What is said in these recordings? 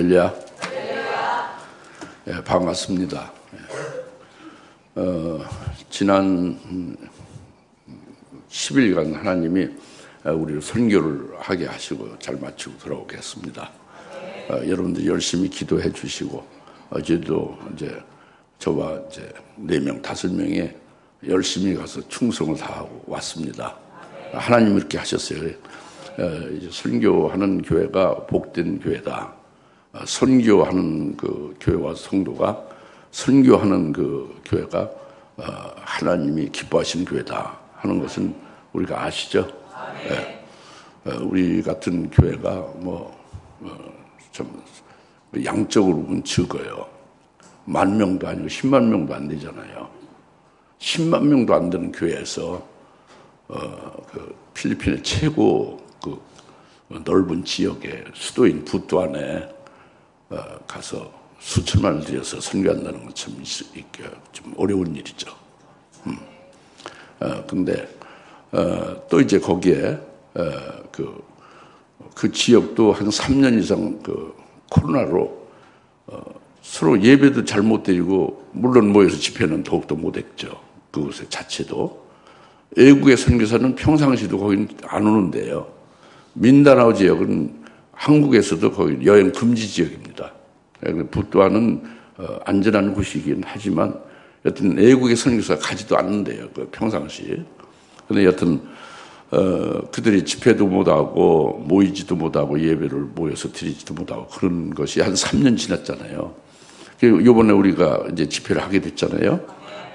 할렐루야. 예, 반갑습니다. 지난 10일간 하나님이 우리를 선교를 하게 하시고 잘 마치고 돌아오겠습니다. 여러분들 열심히 기도해 주시고, 어제도 이제 저와 이제 4명, 5명이 열심히 가서 충성을 다하고 왔습니다. 하나님이 이렇게 하셨어요. 이제 선교하는 교회가 복된 교회다. 선교하는 그 교회와 성도가 선교하는 그 교회가 하나님이 기뻐하시는 교회다 하는 것은 우리가 아시죠? 네. 우리 같은 교회가 좀 양적으로 보면 적어요. 10,000명도 아니고 10만 명도 안 되잖아요. 10만 명도 안 되는 교회에서 그 필리핀의 최고 그 넓은 지역의 수도인 부뚜안에 가서 수천만을 들여서 선교한다는 건 참 좀 어려운 일이죠. 근데 또 이제 거기에 그 지역도 한 3년 이상 그 코로나로 서로 예배도 잘 못 드리고, 물론 모여서 집회는 더욱더 못했죠. 그곳의 자체도. 외국의 선교사는 평상시도 거기는 안 오는데요. 민다나오 지역은 한국에서도 거기 여행 금지 지역입니다. 부뚜안은 안전한 곳이긴 하지만 여튼 외국의 선교사가 가지도 않는데요. 그 평상시. 근데 여튼 그들이 집회도 못하고 모이지도 못하고 예배를 모여서 드리지도 못하고 그런 것이 한 3년 지났잖아요. 이번에 우리가 이제 집회를 하게 됐잖아요.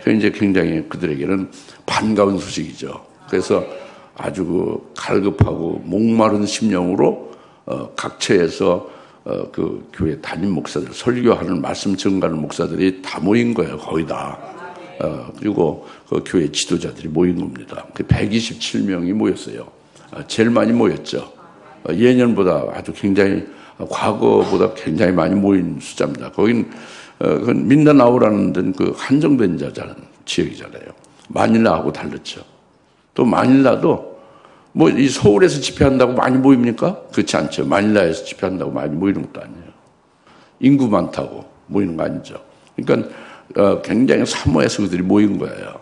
이제 굉장히 그들에게는 반가운 소식이죠. 그래서 아주 그 갈급하고 목마른 심령으로 각처에서 그 교회 담임 목사들, 설교하는 말씀 전가하는 목사들이 다 모인 거예요. 거의 다. 그리고 그 교회 지도자들이 모인 겁니다. 127명이 모였어요. 제일 많이 모였죠. 예년보다 아주 굉장히, 과거보다 굉장히 많이 모인 숫자입니다. 거긴 민다나오라는 데는 그 한정된 자자는 지역이잖아요. 마닐라하고 다르죠. 또 마닐라도 뭐 이 서울에서 집회한다고 많이 모입니까? 그렇지 않죠. 마닐라에서 집회한다고 많이 모이는 것도 아니에요. 인구 많다고 모이는 거 아니죠. 그러니까 굉장히 사모해서 그들이 모인 거예요.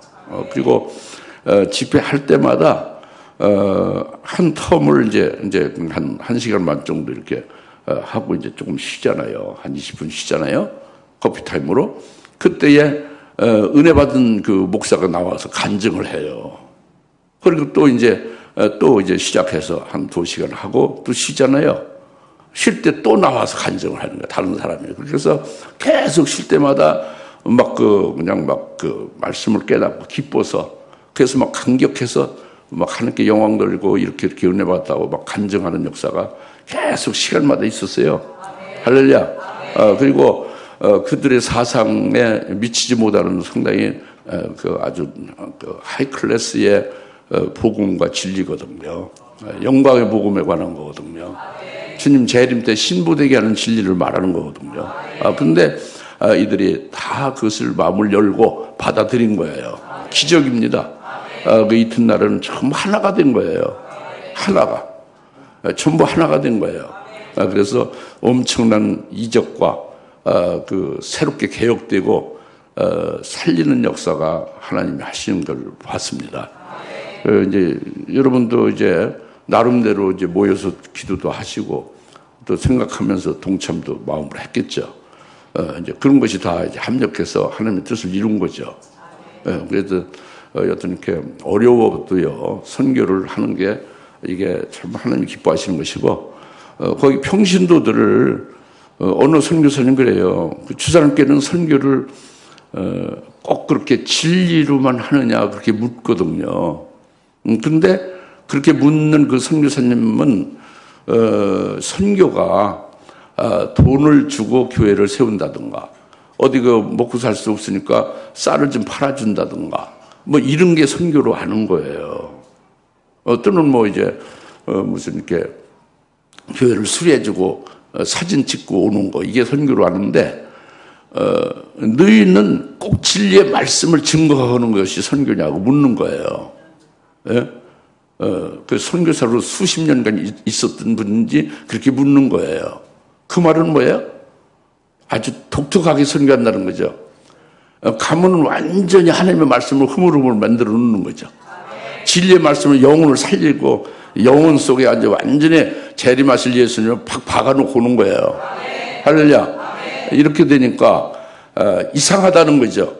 그리고 집회할 때마다 한 텀을 이제 한 시간 반 정도 이렇게 하고 이제 조금 쉬잖아요. 한 20분 쉬잖아요. 커피 타임으로. 그때에 은혜 받은 그 목사가 나와서 간증을 해요. 그리고 또 이제 시작해서 한 2시간 하고 또 쉬잖아요. 쉴 때 또 나와서 간증을 하는 거예요. 다른 사람이. 그래서 계속 쉴 때마다 그냥 말씀을 깨닫고 기뻐서, 그래서 막 감격해서 막 하나님께 영광 돌리고 이렇게 은혜 받았다고 막 간증하는 역사가 계속 시간마다 있었어요. 할렐루야. 그리고 그들의 사상에 미치지 못하는 상당히 아주 하이 클래스의 복음과 진리거든요. 영광의 복음에 관한 거거든요. 주님 재림 때 신부되게 하는 진리를 말하는 거거든요. 근데 이들이 다 그것을 마음을 열고 받아들인 거예요. 기적입니다. 그 이튿날은 전부 하나가 된 거예요. 하나가. 전부 하나가 된 거예요. 그래서 엄청난 이적과 그 새롭게 개혁되고 살리는 역사가 하나님이 하시는 걸 봤습니다. 이제 여러분도 이제 나름대로 이제 모여서 기도도 하시고 또 생각하면서 동참도 마음으로 했겠죠. 이제 그런 것이 다 이제 합력해서 하나님의 뜻을 이룬 거죠. 그래서 여튼 이렇게 어려워도요, 선교를 하는 게 이게 참 하나님이 기뻐하시는 것이고, 거기 평신도들을 어느 선교사님 그래요. 그 주사님께는 선교를 꼭 그렇게 진리로만 하느냐 그렇게 묻거든요. 근데 그렇게 묻는 그 선교사님은 선교가 돈을 주고 교회를 세운다든가, 어디 그 먹고 살 수 없으니까 쌀을 좀 팔아준다든가, 뭐 이런 게 선교로 하는 거예요. 어떤은 뭐 이제 무슨 이렇게 교회를 수리해주고 사진 찍고 오는 거, 이게 선교로 하는데, 너희는 꼭 진리의 말씀을 증거하는 것이 선교냐고 묻는 거예요. 예? 그 선교사로 수십 년간 있었던 분인지 그렇게 묻는 거예요. 그 말은 뭐예요? 아주 독특하게 설교한다는 거죠. 가문은 완전히 하나님의 말씀을 흐물흐물 만들어 놓는 거죠. 진리의 말씀을 영혼을 살리고 영혼 속에 아주 완전히 재림하실 예수님을 팍 박아놓고 오는 거예요. 할렐루야. 이렇게 되니까 이상하다는 거죠.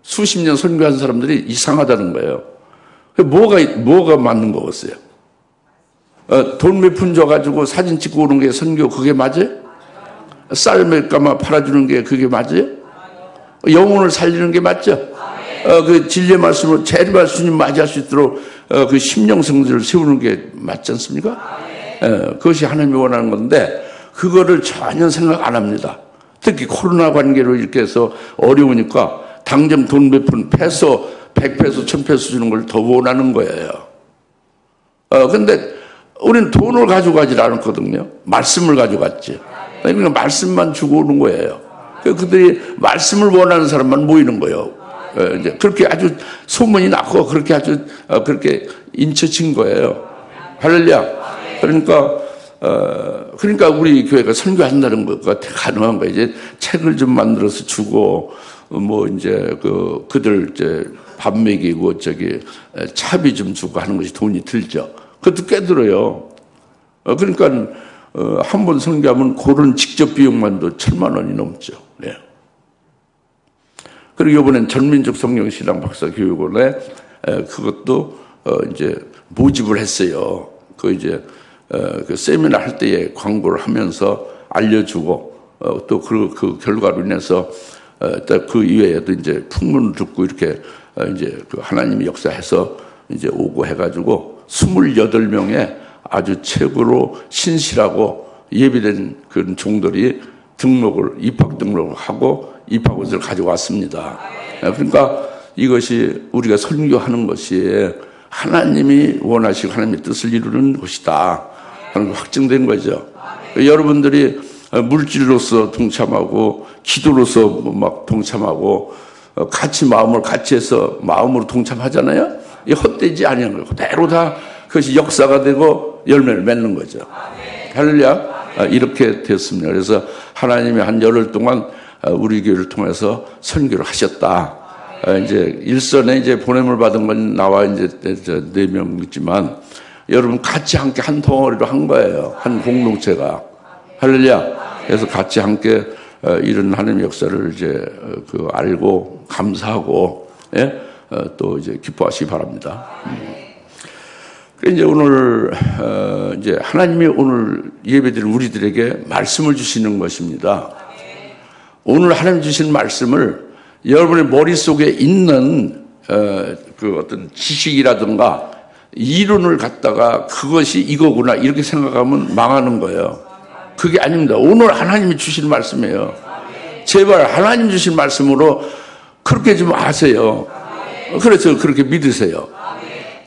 수십 년 선교한 사람들이 이상하다는 거예요. 뭐가 맞는 거겠어요? 돈 몇 푼 줘가지고 사진 찍고 오는 게 선교, 그게 맞아요? 쌀 몇 가마 팔아주는 게 그게 맞아요? 영혼을 살리는 게 맞죠? 그 진리의 말씀으로 재림할 주님 맞이할 수 있도록 그 심령성들을 세우는 게 맞지 않습니까? 그것이 하나님이 원하는 건데 그거를 전혀 생각 안 합니다. 특히 코로나 관계로 이렇게 해서 어려우니까 당장 돈 몇 푼 패서 100페소, 1000페소 주는 걸 더 원하는 거예요. 근데 우리는 돈을 가져가지 않았거든요. 말씀을 가져갔지. 그러니까 말씀만 주고 오는 거예요. 그들이 말씀을 원하는 사람만 모이는 거예요. 이제 그렇게 아주 소문이 났고 그렇게 아주 그렇게 인쳐진 거예요. 할렐루야. 그러니까 우리 교회가 선교한다는 것가 가능한 거예요. 이제 책을 좀 만들어서 주고 뭐 이제 그들 이제 밥 먹이고 차비 좀 주고 하는 것이 돈이 들죠. 그것도 꽤 들어요. 그러니까 한 번 선교하면 그런 직접 비용만도 1000만 원이 넘죠. 네. 그리고 이번엔 전민족 성령신앙 박사 교육원에 그것도 이제 모집을 했어요. 그 세미나 할 때에 광고를 하면서 알려주고 또 그 결과로 인해서 그 이외에도 이제 풍문을 듣고 이렇게 이제 그 하나님이 역사해서 이제 오고 해가지고 28명의 아주 최고로 신실하고 예비된 그런 종들이 입학 등록을 하고 입학원서를 가져왔습니다. 그러니까 이것이 우리가 선교하는 것이 하나님이 원하시고 하나님의 뜻을 이루는 것이다 하는 거 확증된 거죠. 여러분들이 물질로서 동참하고 기도로서 막 동참하고 같이 마음을 같이 해서 마음으로 동참하잖아요. 이 헛되지 아니한 거예요. 그대로 다 그것이 역사가 되고 열매를 맺는 거죠. 할렐루야. 이렇게 됐습니다. 그래서 하나님이 한 열흘 동안 우리 교회를 통해서 선교를 하셨다. 이제 일선에 이제 보냄을 받은 건 나와 이제 4명 있지만 여러분 같이 함께 한 덩어리로 한 거예요. 한 공동체가. 할렐루야. 그래서 같이 함께 이런 하나님의 역사를 이제 알고 감사하고 또 이제 기뻐하시기 바랍니다. 이제 오늘 이제 하나님이 오늘 예배드린 우리들에게 말씀을 주시는 것입니다. 오늘 하나님 주신 말씀을 여러분의 머릿속에 있는 그 어떤 지식이라든가 이론을 갖다가 그것이 이거구나 이렇게 생각하면 망하는 거예요. 그게 아닙니다. 오늘 하나님이 주신 말씀이에요. 제발 하나님 주신 말씀으로 그렇게 좀 아세요. 그래서 그렇게 믿으세요.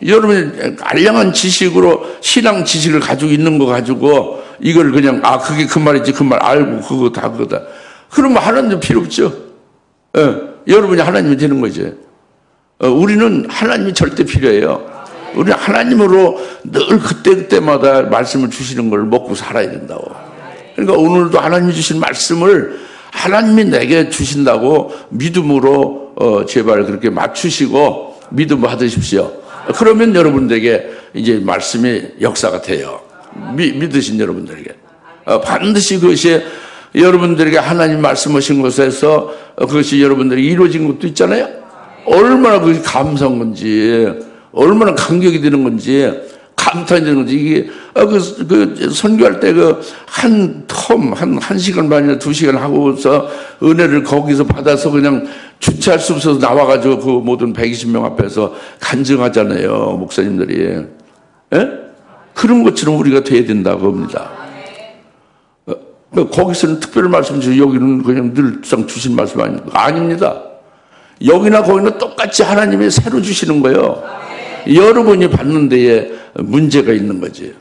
여러분이 알량한 지식으로 신앙 지식을 가지고 있는 거 가지고 이걸 그냥 그게 그 말이지 그 말 알고 그거 다 그거다. 그러면 하나님도 필요 없죠. 여러분이 하나님이 되는 거지. 우리는 하나님이 절대 필요해요. 우리는 하나님으로 늘 그때마다 말씀을 주시는 걸 먹고 살아야 된다고. 그러니까 오늘도 하나님이 주신 말씀을 하나님이 내게 주신다고 믿음으로 제발 그렇게 맞추시고 믿음 받으십시오. 그러면 여러분들에게 이제 말씀이 역사가 돼요. 믿으신 여러분들에게. 반드시 그것이 여러분들에게 하나님 말씀하신 것에서 그것이 여러분들이 이루어진 것도 있잖아요. 얼마나 그것이 감사한 건지, 얼마나 감격이 되는 건지, 감탄이 되는 건지, 이게, 선교할 때 한 시간 반이나 2시간 하고서 은혜를 거기서 받아서 그냥 주체할 수 없어서 나와가지고 그 모든 120명 앞에서 간증하잖아요, 목사님들이. 그런 것처럼 우리가 돼야 된다고 합니다. 거기서는 특별한 말씀 주시고 여기는 그냥 늘상 주신 말씀 아닙니다. 여기나 거기나 똑같이 하나님이 새로 주시는 거예요. 여러분이 받는 데에 문제가 있는 거지.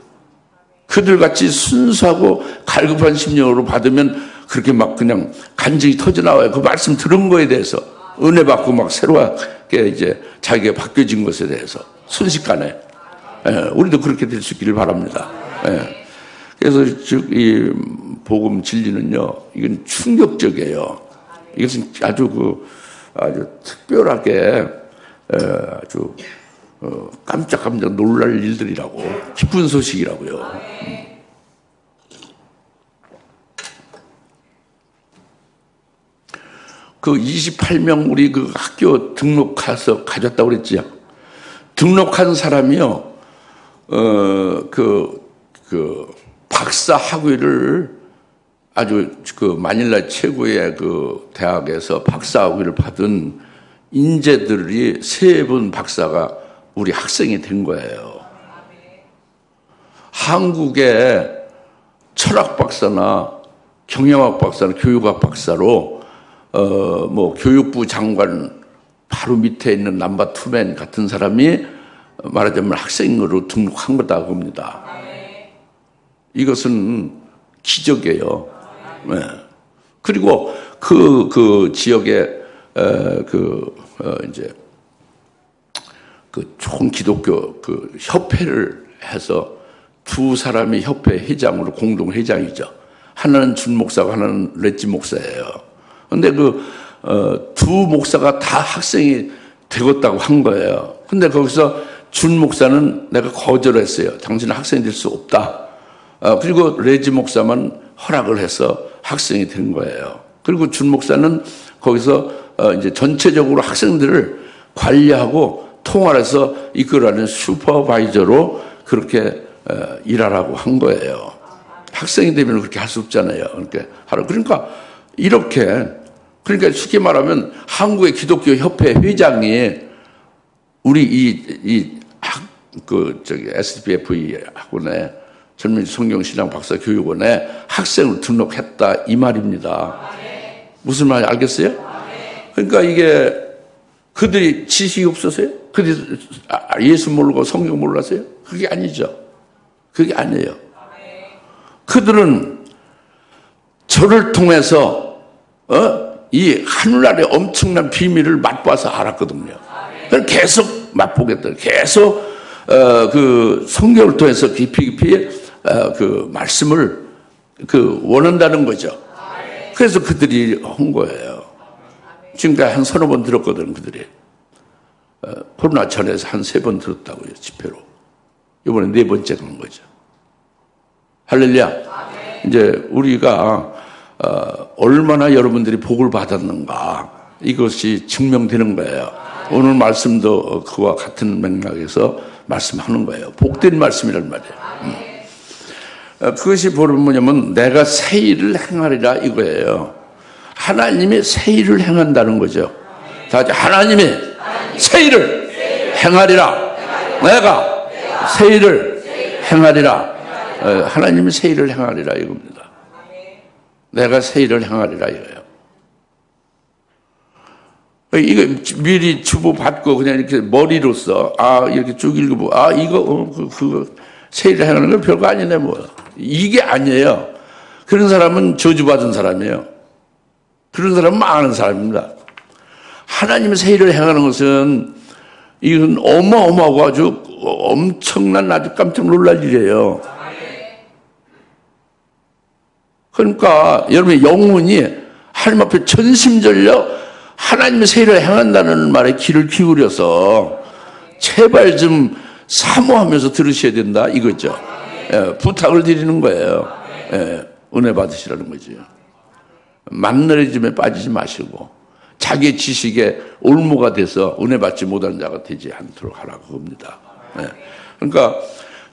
그들같이 순수하고 갈급한 심령으로 받으면 그렇게 막 그냥 간증이 터져나와요. 그 말씀 들은 거에 대해서 은혜 받고 막 새롭게 이제 자기가 바뀌어진 것에 대해서 순식간에. 우리도 그렇게 될 수 있기를 바랍니다. 그래서 즉 이 복음 진리는요, 이건 충격적이에요. 이것은 아주 특별하게 아주 깜짝깜짝 놀랄 일들이라고, 기쁜 소식이라고요. 그 28명 우리 그 학교 등록해서 가졌다고 그랬지요. 등록한 사람이요, 박사 학위를 아주 그 마닐라 최고의 그 대학에서 박사 학위를 받은 인재들이 3분 박사가 우리 학생이 된 거예요. 한국의 철학 박사나 경영학 박사나 교육학 박사로 교육부 장관 바로 밑에 있는 넘버 투맨 같은 사람이 말하자면 학생으로 등록한 거다 겁니다. 이것은 기적이에요. 네. 그리고 그 지역에 이제 그 총기독교 그 협회를 해서 2 사람이 협회 회장으로 공동 회장이죠. 하나는 준 목사고 하나는 렛지 목사예요. 근데 2 목사가 다 학생이 되었다고 한 거예요. 근데 거기서 준 목사는 내가 거절했어요. 당신은 학생이 될 수 없다. 그리고 레지 목사만 허락을 해서 학생이 된 거예요. 그리고 준 목사는 거기서 이제 전체적으로 학생들을 관리하고 통할해서 이끌어가는 슈퍼바이저로 그렇게 일하라고 한 거예요. 학생이 되면 그렇게 할 수 없잖아요. 그러니까 쉽게 말하면 한국의 기독교 협회 회장이 우리 SBFE 학원에 젊은 성경신앙 박사 교육원에 학생을 등록했다 이 말입니다. 무슨 말인지 알겠어요? 그러니까 이게 그들이 지식이 없어서요? 그들이 예수 모르고 성경 몰랐어요? 그게 아니죠. 그게 아니에요. 그들은 저를 통해서 이 하늘나라의 엄청난 비밀을 맛봐서 알았거든요. 그래서 계속 맛보겠다. 계속 그 성경을 통해서 깊이 그 말씀을 원한다는 거죠. 그래서 그들이 한 거예요. 지금까지 한 3번 들었거든, 그들이. 코로나 전에서 한 3번 들었다고요, 집회로. 이번에 4번째 간 거죠. 할렐루야. 이제 우리가 얼마나 여러분들이 복을 받았는가, 이것이 증명되는 거예요. 오늘 말씀도 그와 같은 맥락에서 말씀하는 거예요. 복된 말씀이란 말이에요. 그것이 뭐냐면 내가 새 일을 행하리라 이거예요. 하나님이 새 일을 행한다는 거죠. 다 같이 하나님이 새 일을 행하리라. 내가 새 일을 행하리라. 하나님이 새 일을 행하리라 이겁니다. 내가 새 일을 행하리라 이거예요. 이거 미리 주보 받고 그냥 이렇게 머리로써 이렇게 쭉 읽어보고 이거 그거 새 일을 행하는 건 별거 아니네 뭐. 이게 아니에요. 그런 사람은 저주받은 사람이에요. 그런 사람은 망하는 사람입니다. 하나님의 새 일을 행하는 것은 이건 어마어마하고 아주 엄청난 아주 깜짝 놀랄 일이에요. 그러니까 여러분의 영혼이 하나님 앞에 전심전력 하나님의 새 일을 행한다는 말에 귀를 기울여서 제발 좀 사모하면서 들으셔야 된다 이거죠. 부탁을 드리는 거예요. 은혜 받으시라는 거죠. 만너리즘에 빠지지 마시고 자기의 지식에 올무가 돼서 은혜 받지 못하는 자가 되지 않도록 하라고 합니다. 그러니까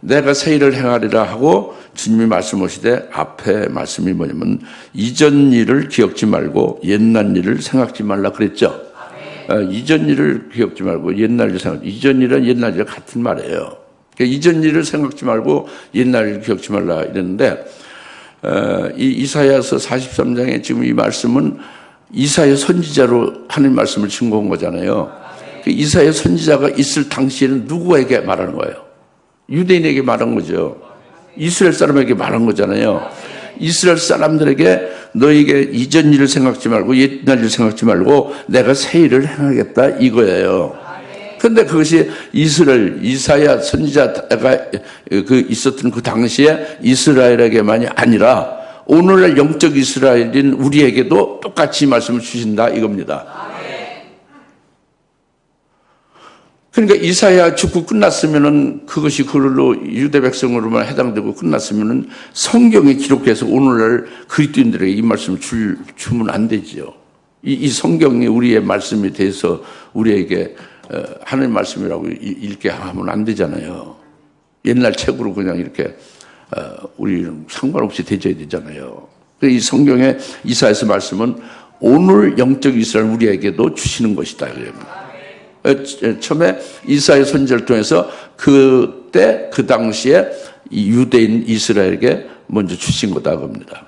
내가 새 일을 행하리라 하고 주님이 말씀하시되 앞에 말씀이 뭐냐면 이전 일을 기억지 말고 옛날 일을 생각지 말라 그랬죠. 이전 일을 기억지 말고 옛날 일을 생각. 이전 일은 옛날 일과 같은 말이에요. 그러니까 이전 일을 생각지 말고 옛날 일을 기억지 말라 이랬는데 이 이사야서 43장에 지금 이 말씀은 이사야 선지자로 하는 말씀을 증거한 거잖아요. 그 이사야 선지자가 있을 당시에는 누구에게 말하는 거예요? 유대인에게 말한 거죠. 이스라엘 사람에게 말한 거잖아요. 이스라엘 사람들에게 너에게 이전 일을 생각지 말고 옛날 일을 생각지 말고 내가 새 일을 행하겠다 이거예요. 그런데 그것이 이사야 선지자가 있었던 그 당시에 이스라엘에게만이 아니라 오늘날 영적 이스라엘인 우리에게도 똑같이 말씀을 주신다 이겁니다. 그러니까 이사야 죽고 끝났으면은 그것이 그걸로 유대 백성으로만 해당되고 끝났으면은 성경에 기록해서 오늘날 그리스도인들에게 이 말씀을 주면 안 되지요. 이 성경이 우리의 말씀에 대해서 우리에게 하나님 말씀이라고 읽게 하면 안 되잖아요. 옛날 책으로 그냥 이렇게 우리는 상관없이 대줘야 되잖아요. 이 성경의 이사야서 말씀은 오늘 영적 이스라엘 우리에게도 주시는 것이다. 처음에 이사야 선지자를 통해서 그때 그 당시에 유대인 이스라엘에게 먼저 주신 거다 겁니다.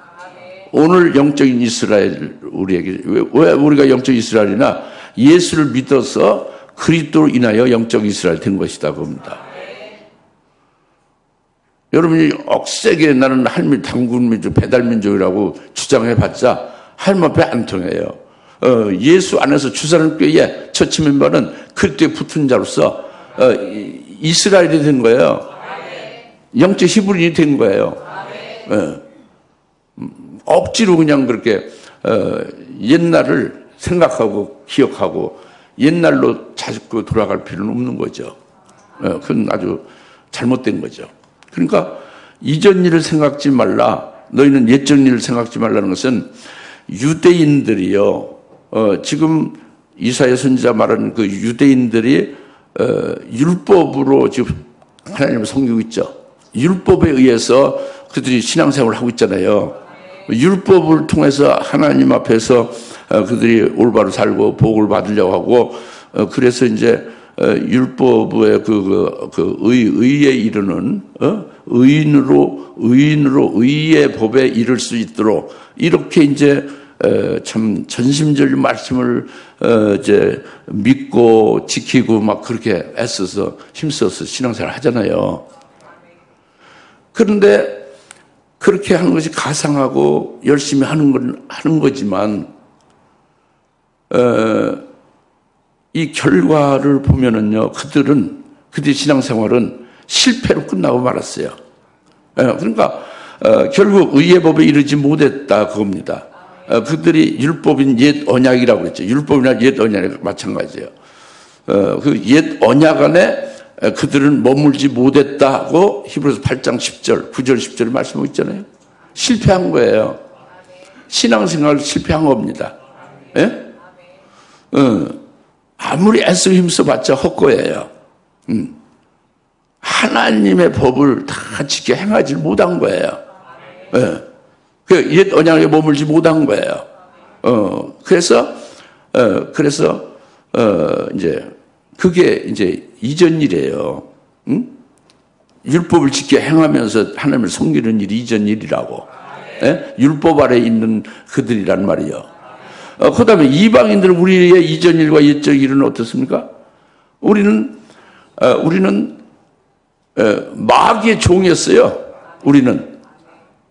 오늘 영적인 이스라엘 우리에게 왜 우리가 영적 이스라엘이나 예수를 믿어서 그리스도로 인하여 영적 이스라엘 된 것이다 겁니다. 여러분이 억세게 나는 할미 당군민족 배달민족이라고 주장해봤자 하나님 앞에 안 통해요. 예수 안에서 주사는 꾀에 처치 멤버는 그리스도에 붙은 자로서 이스라엘이 된 거예요. 영적 히브리인이 된 거예요. 억지로 그냥 그렇게 옛날을 생각하고 기억하고 옛날로 자꾸 돌아갈 필요는 없는 거죠. 그건 아주 잘못된 거죠. 그러니까 이전 일을 생각지 말라. 너희는 옛적 일을 생각지 말라는 것은 유대인들이요. 지금 이사야 선지자 말하는 그 유대인들이 율법으로 지금 하나님을 섬기고 있죠. 율법에 의해서 그들이 신앙생활을 하고 있잖아요. 율법을 통해서 하나님 앞에서 그들이 올바로 살고 복을 받으려고 하고 그래서 이제 율법의 의에 이르는 의인으로 의의 법에 이를 수 있도록 이렇게 이제 참 전심전력 말씀을 이제 믿고 지키고 막 그렇게 애써서 힘써서 신앙생활 하잖아요. 그런데 그렇게 하는 것이 가상하고 열심히 하는 거지만 이 결과를 보면은요, 그들의 신앙생활은 실패로 끝나고 말았어요. 그러니까 결국 의의 법에 이르지 못했다 그겁니다. 그들이 율법인 옛 언약이라고 그랬죠. 율법이나 옛 언약이 마찬가지예요. 그 옛 언약 안에 그들은 머물지 못했다고 히브리서 8장 10절, 9절, 10절에 말씀하고 있잖아요. 실패한 거예요. 신앙생활 실패한 겁니다. 예? 아무리 애써 힘써봤자 헛거예요. 하나님의 법을 다 지켜 행하지 못한 거예요. 예. 그 옛 언약에 머물지 못한 거예요. 그래서 이제 그게 이제 이전 일이에요. 율법을 지켜 행하면서 하나님을 섬기는 일이 이전 일이라고. 예? 율법 아래 있는 그들이란 말이요. 그 다음에 이방인들 우리의 이전 일과 옛적 일은 어떻습니까? 우리는 마귀의 종이었어요.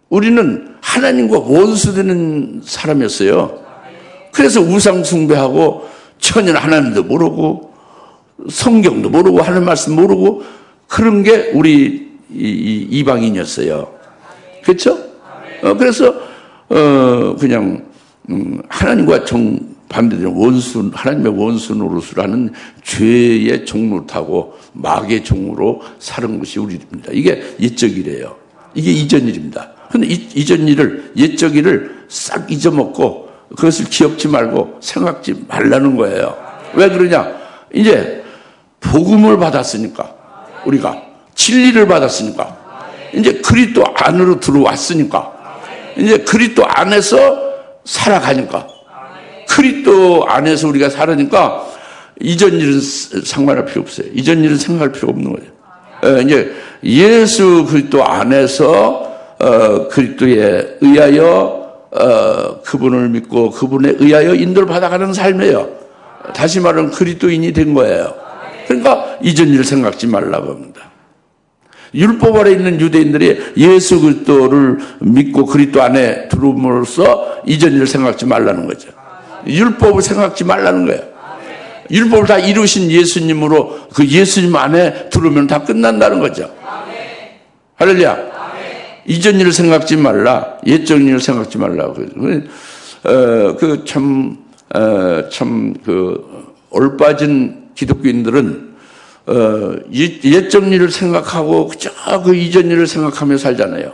우리는 하나님과 원수되는 사람이었어요. 그래서 우상 숭배하고 천연 하나님도 모르고 성경도 모르고 하나님 말씀 모르고 그런 게 우리 이방인이었어요. 그렇죠? 그래서 그냥 하나님과 반대되는 원수, 하나님의 원수 노릇을 죄의 종노릇하고 마귀의 종으로 사는 것이 우리입니다. 이게 옛적 일이에요. 이게 이전 일입니다. 근데 이전 일을, 옛적 일을 싹 잊어먹고 그것을 기억지 말고 생각지 말라는 거예요. 왜 그러냐? 이제 복음을 받았으니까, 우리가 진리를 받았으니까, 이제 그리스도 안으로 들어왔으니까, 이제 그리스도 안에서 살아가니까, 그리스도 안에서 우리가 살으니까 이전 일은 상관할 필요 없어요. 이전 일은 생각할 필요 없는 거예요. 이제 예수 그리스도 안에서 그리스도에 의하여 그분을 믿고 그분에 의하여 인도를 받아가는 삶이에요. 다시 말하면 그리스도인이 된 거예요. 그러니까 이전 일을 생각지 말라고 합니다. 율법 아래 있는 유대인들이 예수 그리스도를 믿고 그리스도 안에 들어옴으로써 이전 일을 생각지 말라는 거죠. 율법을 생각지 말라는 거예요. 율법을 다 이루신 예수님으로 그 예수님 안에 들어오면 다 끝난다는 거죠. 할렐루야. 이전 일을 생각지 말라. 옛적 일을 생각지 말라. 올빠진 기독교인들은, 옛적 일을 생각하고, 그 이전 일을 생각하며 살잖아요.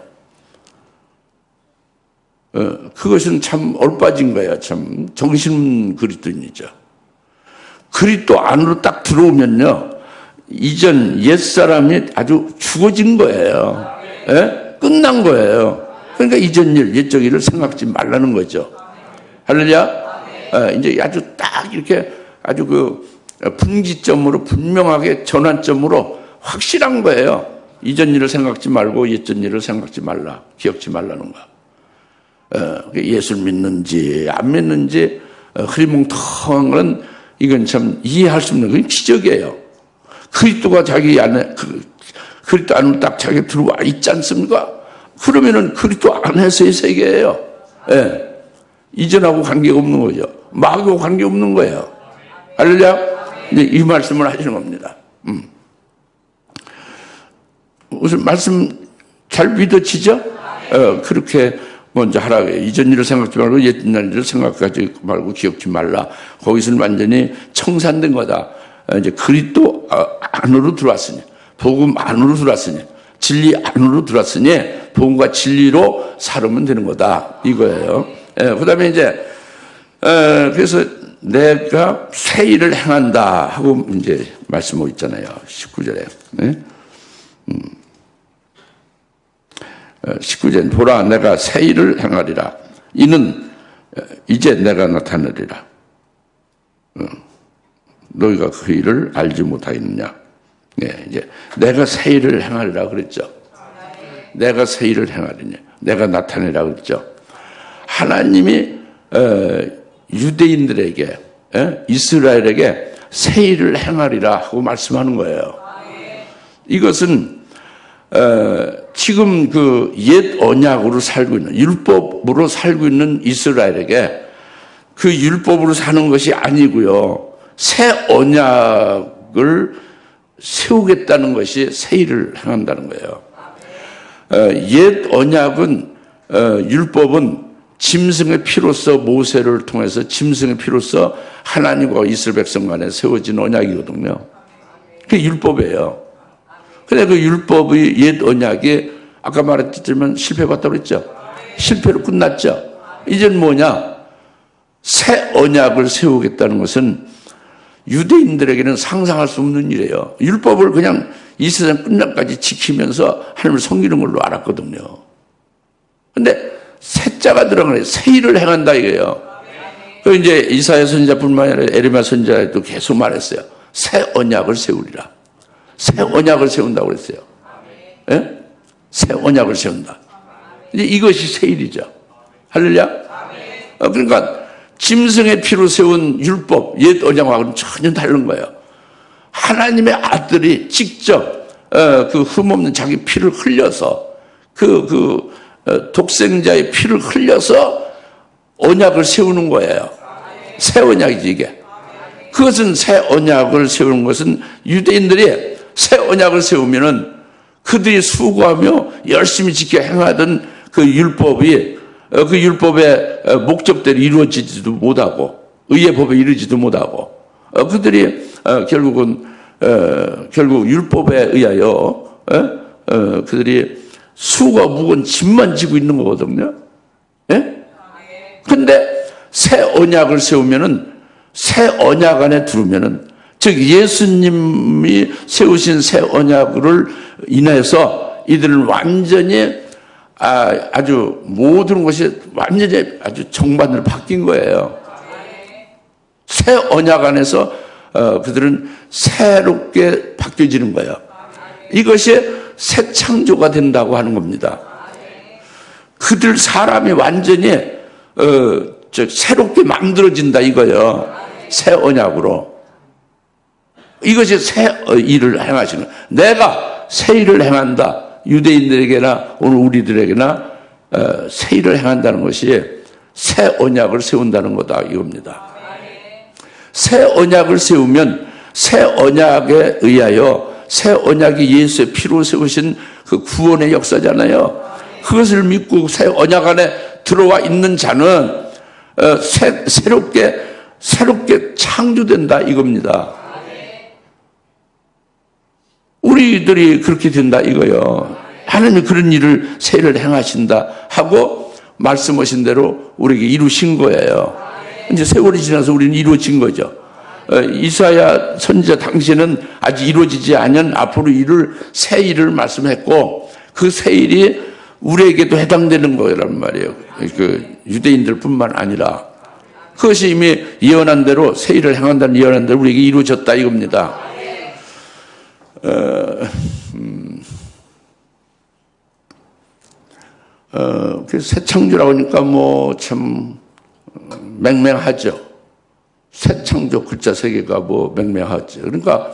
그것은 참 올빠진 거야. 참 정신 그리스도인이죠. 그리스도 안으로 딱 들어오면요, 이전 옛사람이 아주 죽어진 거예요. 예? 끝난 거예요. 그러니까 이전 일, 옛적 일을 생각지 말라는 거죠. 할렐루야? 이제 아주 딱 이렇게 아주 분기점으로, 분명하게 전환점으로 확실한 거예요. 이전 일을 생각지 말고 옛전 일을 생각지 말라. 기억지 말라는 거. 예수를 믿는지 안 믿는지 흐리멍텅한 건 이건 참 이해할 수 없는, 그건 기적이에요. 그리스도가 자기 안에, 그리스도 안으로 딱 자기 들어와 있지 않습니까? 그러면은 그리스도 안에서의 세계예요. 예. 이전하고 관계가 없는 거죠. 마귀하고 관계 없는 거예요. 할렐루야? 이제 이 말씀을 하시는 겁니다. 무슨 말씀 잘 믿어지죠? 그렇게 먼저 하라고 해요. 이전 일을 생각지 말고 옛날 일을 생각하지 말고 기억지 말라. 거기서는 완전히 청산된 거다. 이제 그리스도 안으로 들어왔으니, 복음 안으로 들어왔으니, 진리 안으로 들어왔으니 복음과 진리로 살으면 되는 거다. 이거예요. 그 다음에 이제 그래서 내가 새 일을 행한다 하고 이제 말씀하고 있잖아요. 19절에. 19절 보라 내가 새 일을 행하리라. 이는 이제 내가 나타내리라. 너희가 그 일을 알지 못하겠느냐. 네, 이제 내가 새 일을 행하리라 그랬죠. 내가 새 일을 행하리냐. 내가 나타내리라 그랬죠. 하나님이 유대인들에게, 이스라엘에게 새 일을 행하리라 하고 말씀하는 거예요. 이것은 지금 그 옛 언약으로 살고 있는, 율법으로 살고 있는 이스라엘에게 그 율법으로 사는 것이 아니고요, 새 언약을 세우겠다는 것이 새 일을 행한다는 거예요. 옛 언약은, 율법은 짐승의 피로서, 모세를 통해서 짐승의 피로서 하나님과 이스라엘 백성 간에 세워진 언약이거든요. 그게 율법이에요. 근데 그 율법의 옛 언약이 아까 말했지만 실패했다고 그랬죠. 실패로 끝났죠. 이젠 뭐냐? 새 언약을 세우겠다는 것은 유대인들에게는 상상할 수 없는 일이에요. 율법을 그냥 이 세상 끝날까지 지키면서 하나님을 섬기는 걸로 알았거든요. 근데 새자가 들어가네. 새 일을 행한다 이거예요. 그 이제 이사야 선지자뿐만 아니라 에레미야 선지자도 계속 말했어요. 새 언약을 세우리라. 새 언약을 세운다고 그랬어요. 예? 새 언약을 세운다. 이제 이것이 새 일이죠. 할렐루야? 그러니까 짐승의 피로 세운 율법, 옛 언약하고는 전혀 다른 거예요. 하나님의 아들이 직접 그 흠없는 자기 피를 흘려서 독생자의 피를 흘려서 언약을 세우는 거예요. 새 언약이지 이게. 그것은 새 언약을 세우는 것은 유대인들이 새 언약을 세우면은 그들이 수고하며 열심히 지켜 행하던 그 율법이 그 율법의 목적대로 이루어지지도 못하고 의의 법에 이르지도 못하고 그들이 결국 율법에 의하여 그들이 수고가 무거운 짐만 지고 있는 거거든요. 예? 근데 새 언약을 세우면은 새 언약 안에 들으면은 즉 예수님이 세우신 새 언약을 인해서 이들은 완전히 아주 모든 것이 완전히 아주 정반대로 바뀐 거예요. 새 언약 안에서 그들은 새롭게 바뀌어지는 거예요. 이것이 새 창조가 된다고 하는 겁니다. 그들 사람이 완전히 새롭게 만들어진다 이거예요. 새 언약으로. 이것이 새 일을 행하시는 거예요. 내가 새 일을 행한다. 유대인들에게나 오늘 우리들에게나 새 일을 행한다는 것이 새 언약을 세운다는 거다 이겁니다. 새 언약을 세우면 새 언약에 의하여 새 언약이 예수의 피로 세우신 그 구원의 역사잖아요. 그것을 믿고 새 언약 안에 들어와 있는 자는 새롭게 창조된다 이겁니다. 우리들이 그렇게 된다 이거요. 하나님이 그런 일을 새 일을 행하신다 하고 말씀하신 대로 우리에게 이루신 거예요. 이제 세월이 지나서 우리는 이루어진 거죠. 이사야 선지자 당시에는 아직 이루어지지 않은 앞으로 이룰 새 일을 말씀했고 그 새 일이 우리에게도 해당되는 거란 말이에요. 그 유대인들뿐만 아니라 그것이 이미 예언한 대로 새 일을 행한다는 예언한 대로 우리에게 이루어졌다 이겁니다. 새 창조라고 하니까 뭐 참 맹맹하죠. 새 창조 글자 세 개가 뭐 맹맹하죠. 그러니까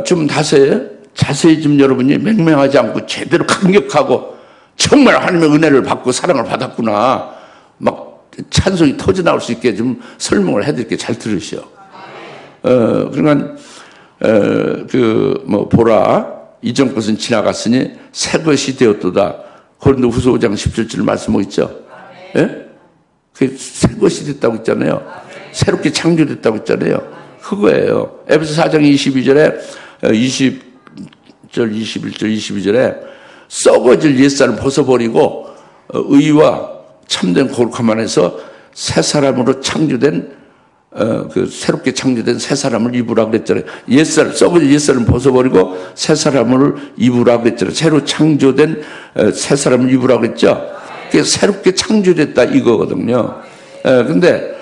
좀 자세히 좀 여러분이 맹맹하지 않고 제대로 강력하고 정말 하나님의 은혜를 받고 사랑을 받았구나 막 찬송이 터져 나올 수 있게 좀 설명을 해드릴게요. 잘 들으시오. 그러니까 보라 이전 것은 지나갔으니 새 것이 되었도다. 고린도후서 5장 17절 말씀하고 있죠. 예? 그게 새 것이 됐다고 했잖아요. 새롭게 창조됐다고 했잖아요. 그거예요. 에베소 4장 22절에 20절, 21절, 22절에 썩어질 옛사람을 벗어버리고 의와 참된 거룩함 안에서 새 사람으로 창조된 새롭게 창조된 새 사람을 입으라 그랬잖아요. 썩어질 옛사람을 벗어버리고 새 사람을 입으라 그랬잖아요. 새로 창조된 새 사람을 입으라 그랬죠. 그게 새롭게 창조됐다 이거거든요. 근데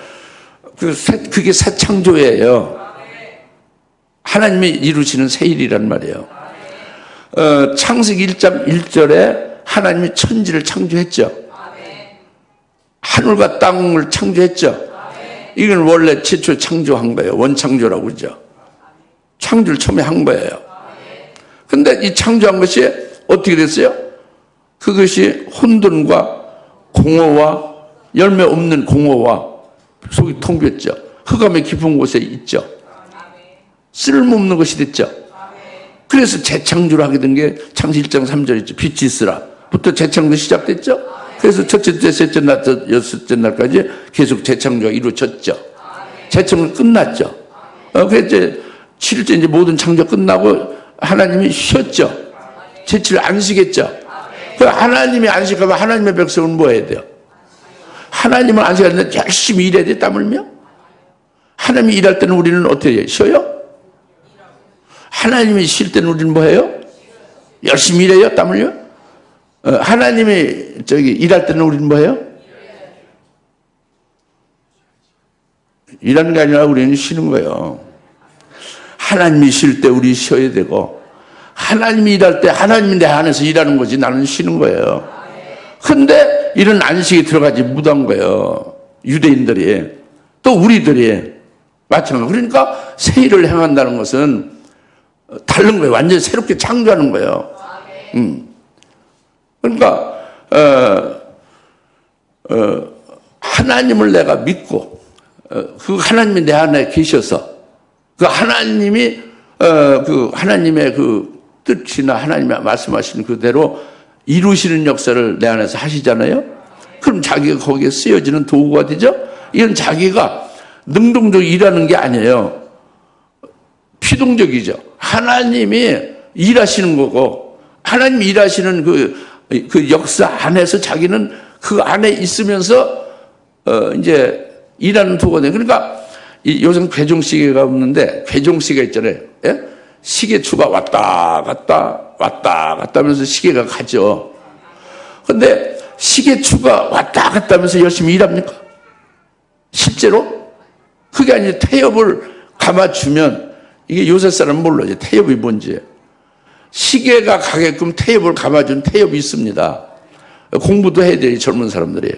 그게 새 창조예요. 하나님이 이루시는 새 일이란 말이에요. 창세기 1장 1절에 하나님이 천지를 창조했죠. 하늘과 땅을 창조했죠. 이건 원래 최초 창조한 거예요. 원창조라고 그러죠. 창조를 처음에 한 거예요. 근데 이 창조한 것이 어떻게 됐어요? 그것이 혼돈과 공허와 열매 없는 공허와 속이 텅 비었죠. 흑암의 깊은 곳에 있죠. 쓸모없는 것이 됐죠. 그래서 재창조를 하게 된 게 창세기 1장 3절 있죠. 빛이 있으라 부터 재창조 시작됐죠. 그래서 첫째 날, 셋째 날, 여섯째 날까지 계속 재창조가 이루어졌죠. 재창조 끝났죠. 그래서 이제 7일째 이제 모든 창조 끝나고 하나님이 쉬었죠. 제7일 안식했죠. 그 하나님이 안식하면 하나님의 백성은 뭐 해야 돼요? 하나님은 안식하는데 열심히 일해야 돼, 땀 흘며? 하나님이 일할 때는 우리는 어떻게 해요? 쉬어요? 하나님이 쉴 때는 우리는 뭐 해요? 열심히 일해요, 땀 흘려? 하나님이 일할 때는 우리는 뭐 해요? 일하는 게 아니라 우리는 쉬는 거예요. 하나님이 쉴 때 우리 쉬어야 되고, 하나님이 일할 때 하나님이 내 안에서 일하는 거지 나는 쉬는 거예요. 근데 이런 안식에 들어가지 못한 거예요. 유대인들이. 또 우리들이. 마찬가지로. 그러니까 새 일을 행한다는 것은 다른 거예요. 완전히 새롭게 창조하는 거예요. 그러니까 하나님을 내가 믿고 그 하나님이 내 안에 계셔서 그 하나님이 그 하나님의 그 뜻이나 하나님이 말씀하시는 그대로 이루시는 역사를 내 안에서 하시잖아요. 그럼 자기가 거기에 쓰여지는 도구가 되죠. 이건 자기가 능동적으로 일하는 게 아니에요. 피동적이죠. 하나님이 일하시는 거고 하나님이 일하시는 그 역사 안에서 자기는 그 안에 있으면서 이제 일하는 도구가 돼요. 그러니까 요즘 괴종시계가 없는데 괴종시계가 있잖아요. 예? 시계추가 왔다 갔다 하면서 시계가 가죠. 근데 시계추가 왔다 갔다 하면서 열심히 일합니까? 실제로? 그게 아니라 태엽을 감아주면 이게 요새 사람은 몰라요. 태엽이 뭔지. 시계가 가게끔 태엽을 감아준 태엽이 있습니다. 공부도 해야 돼요. 젊은 사람들이.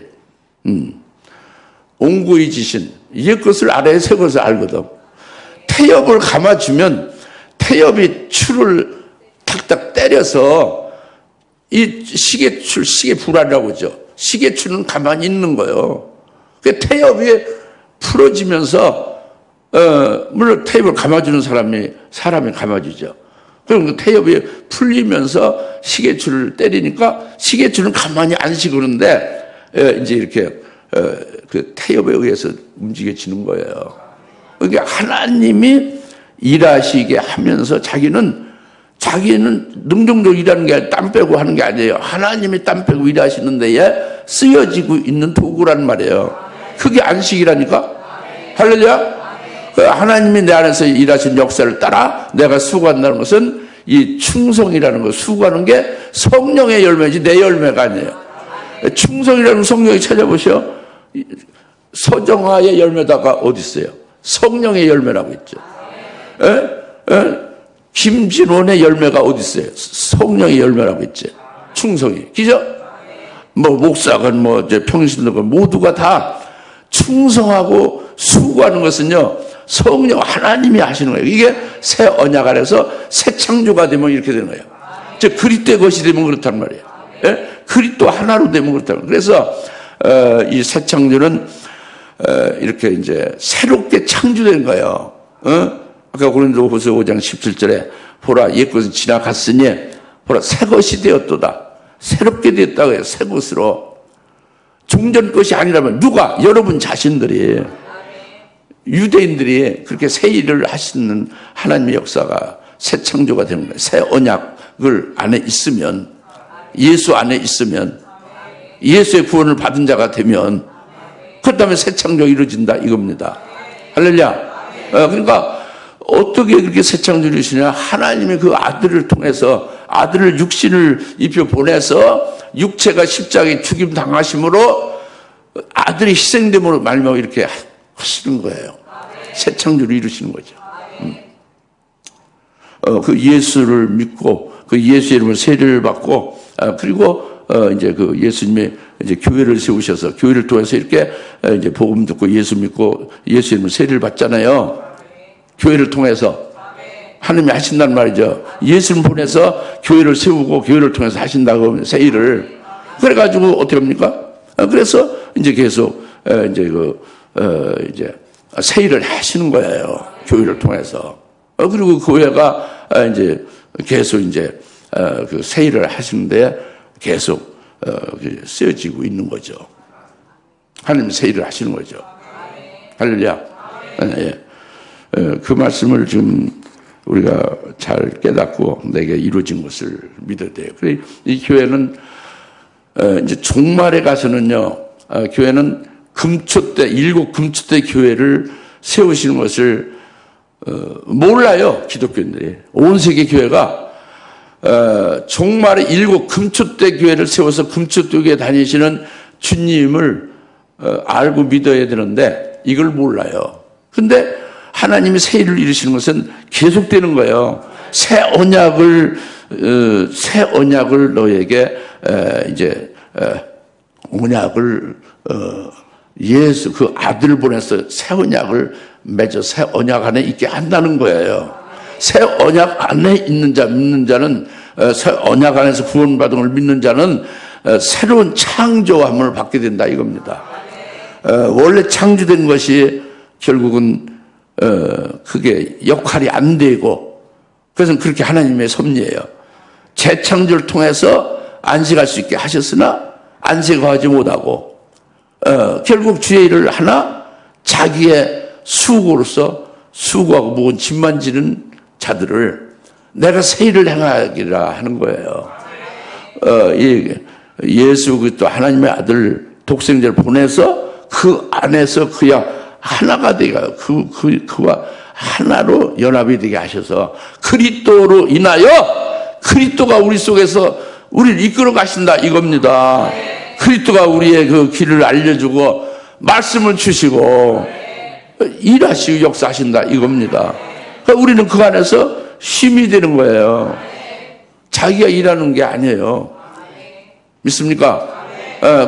옹구의 지신. 옛 것을 알아야 새 것을 알거든. 태엽을 감아주면 태엽이 추를 탁탁 때려서 이 시계불알이라고 하죠. 시계추는 가만히 있는 거예요. 그 태엽이 풀어지면서 물론 태엽을 감아주는 사람이 감아주죠. 그럼 그 태엽이 풀리면서 시계줄을 때리니까 시계줄은 가만히 안 쉬고는데 이제 이렇게 그 태엽에 의해서 움직여지는 거예요. 그러니까 하나님이 일하시게 하면서 자기는 능동적으로 일하는 게 아니라 땀 빼고 하는 게 아니에요. 하나님이 땀 빼고 일하시는 데에 쓰여지고 있는 도구란 말이에요. 그게 안식이라니까. 할렐루야. 하나님이 내 안에서 일하신 역사를 따라 내가 수고한다는 것은 이 충성이라는 거, 수고하는 게 성령의 열매지 내 열매가 아니에요. 충성이라는 성령이 찾아보셔. 서정아의 열매다가 어디 있어요? 성령의 열매라고 있죠. 김진원의 열매가 어디 있어요? 성령의 열매라고 있죠. 충성이. 그죠? 목사건 평신도건 모두가 다 충성하고 수고하는 것은요, 성령 하나님이 하시는 거예요. 이게 새 언약 안에서 새 창조가 되면 이렇게 되는 거예요. 즉 그리스도의 것이 되면 그렇단 말이에요. 그리스도 하나로 되면 그렇단 말이에요. 그래서 이 새 창조는 이렇게 이제 새롭게 창조된 거예요. 아까 고린도후서 5장 17절에 보라 옛것은 지나갔으니 보라 새 것이 되었도다. 새롭게 되었다고 해요. 새 것으로. 종전 것이 아니라면 누가? 여러분 자신들이, 유대인들이 그렇게 새 일을 하시는 하나님의 역사가 새 창조가 되는 거예요. 새 언약을 안에 있으면, 예수 안에 있으면, 예수의 구원을 받은 자가 되면, 그렇다면 새 창조가 이루어진다 이겁니다. 할렐루야. 그러니까 어떻게 그렇게 새 창조를 이루시냐? 하나님의 그 아들을 통해서, 아들을 육신을 입혀 보내서 육체가 십자가에 죽임 당하심으로 아들이 희생됨으로 말미암아 이렇게 하시는 거예요. 새 창조를 이루시는 거죠. 그 예수를 믿고 그 예수의 이름으로 세례를 받고 그리고 이제 그 예수님의 이제 교회를 세우셔서 교회를 통해서 이렇게 이제 복음 듣고 예수 믿고 예수 이름으로 세례를 받잖아요. 교회를 통해서 하나님이 하신단 말이죠. 예수를 보내서 교회를 세우고 교회를 통해서 하신다고 새 일을. 그래가지고 어떻게 합니까? 그래서 이제 계속 이제 이제 새 일을 하시는 거예요. 교회를 통해서. 그리고 교회가 이제 계속 이제 그 새 일을 하시는데 계속 쓰여지고 있는 거죠. 하나님 새 일을 하시는 거죠. 할렐루야. 예. 그 말씀을 좀 우리가 잘 깨닫고 내게 이루어진 것을 믿어야 돼요. 그래 이 교회는 이제 종말에 가서는요, 교회는 금초대, 일곱 금초대 교회를 세우시는 것을 몰라요, 기독교인들이. 온 세계 교회가 종말에 일곱 금초대 교회를 세워서 금초대 교회 다니시는 주님을 알고 믿어야 되는데 이걸 몰라요. 근데 하나님이 새 일을 이루시는 것은 계속되는 거예요. 새 언약을 너에게 이제 언약을 예수 그 아들을 보내서 새 언약을 맺어 새 언약 안에 있게 한다는 거예요. 새 언약 안에 있는 자 믿는 자는 새 언약 안에서 구원받은 걸 믿는 자는 새로운 창조함을 받게 된다 이겁니다. 원래 창조된 것이 결국은 그게 역할이 안 되고 그래서 그렇게 하나님의 섭리예요. 재창조를 통해서 안식할 수 있게 하셨으나 안식하지 못하고 결국 주의 일을 하나 자기의 수고로서 수고하고 무거운 짐만 지는 자들을 내가 새 일을 행하기라 하는 거예요. 예수 그리스도 하나님의 아들 독생자를 보내서 그 안에서 그야 하나가 되게 그와 하나로 연합이 되게 하셔서 그리스도로 인하여 그리스도가 우리 속에서 우리를 이끌어 가신다 이겁니다. 그리스도가 우리의 그 길을 알려주고 말씀을 주시고 일하시고 역사하신다 이겁니다. 그러니까 우리는 그 안에서 힘이 되는 거예요. 자기가 일하는 게 아니에요. 믿습니까?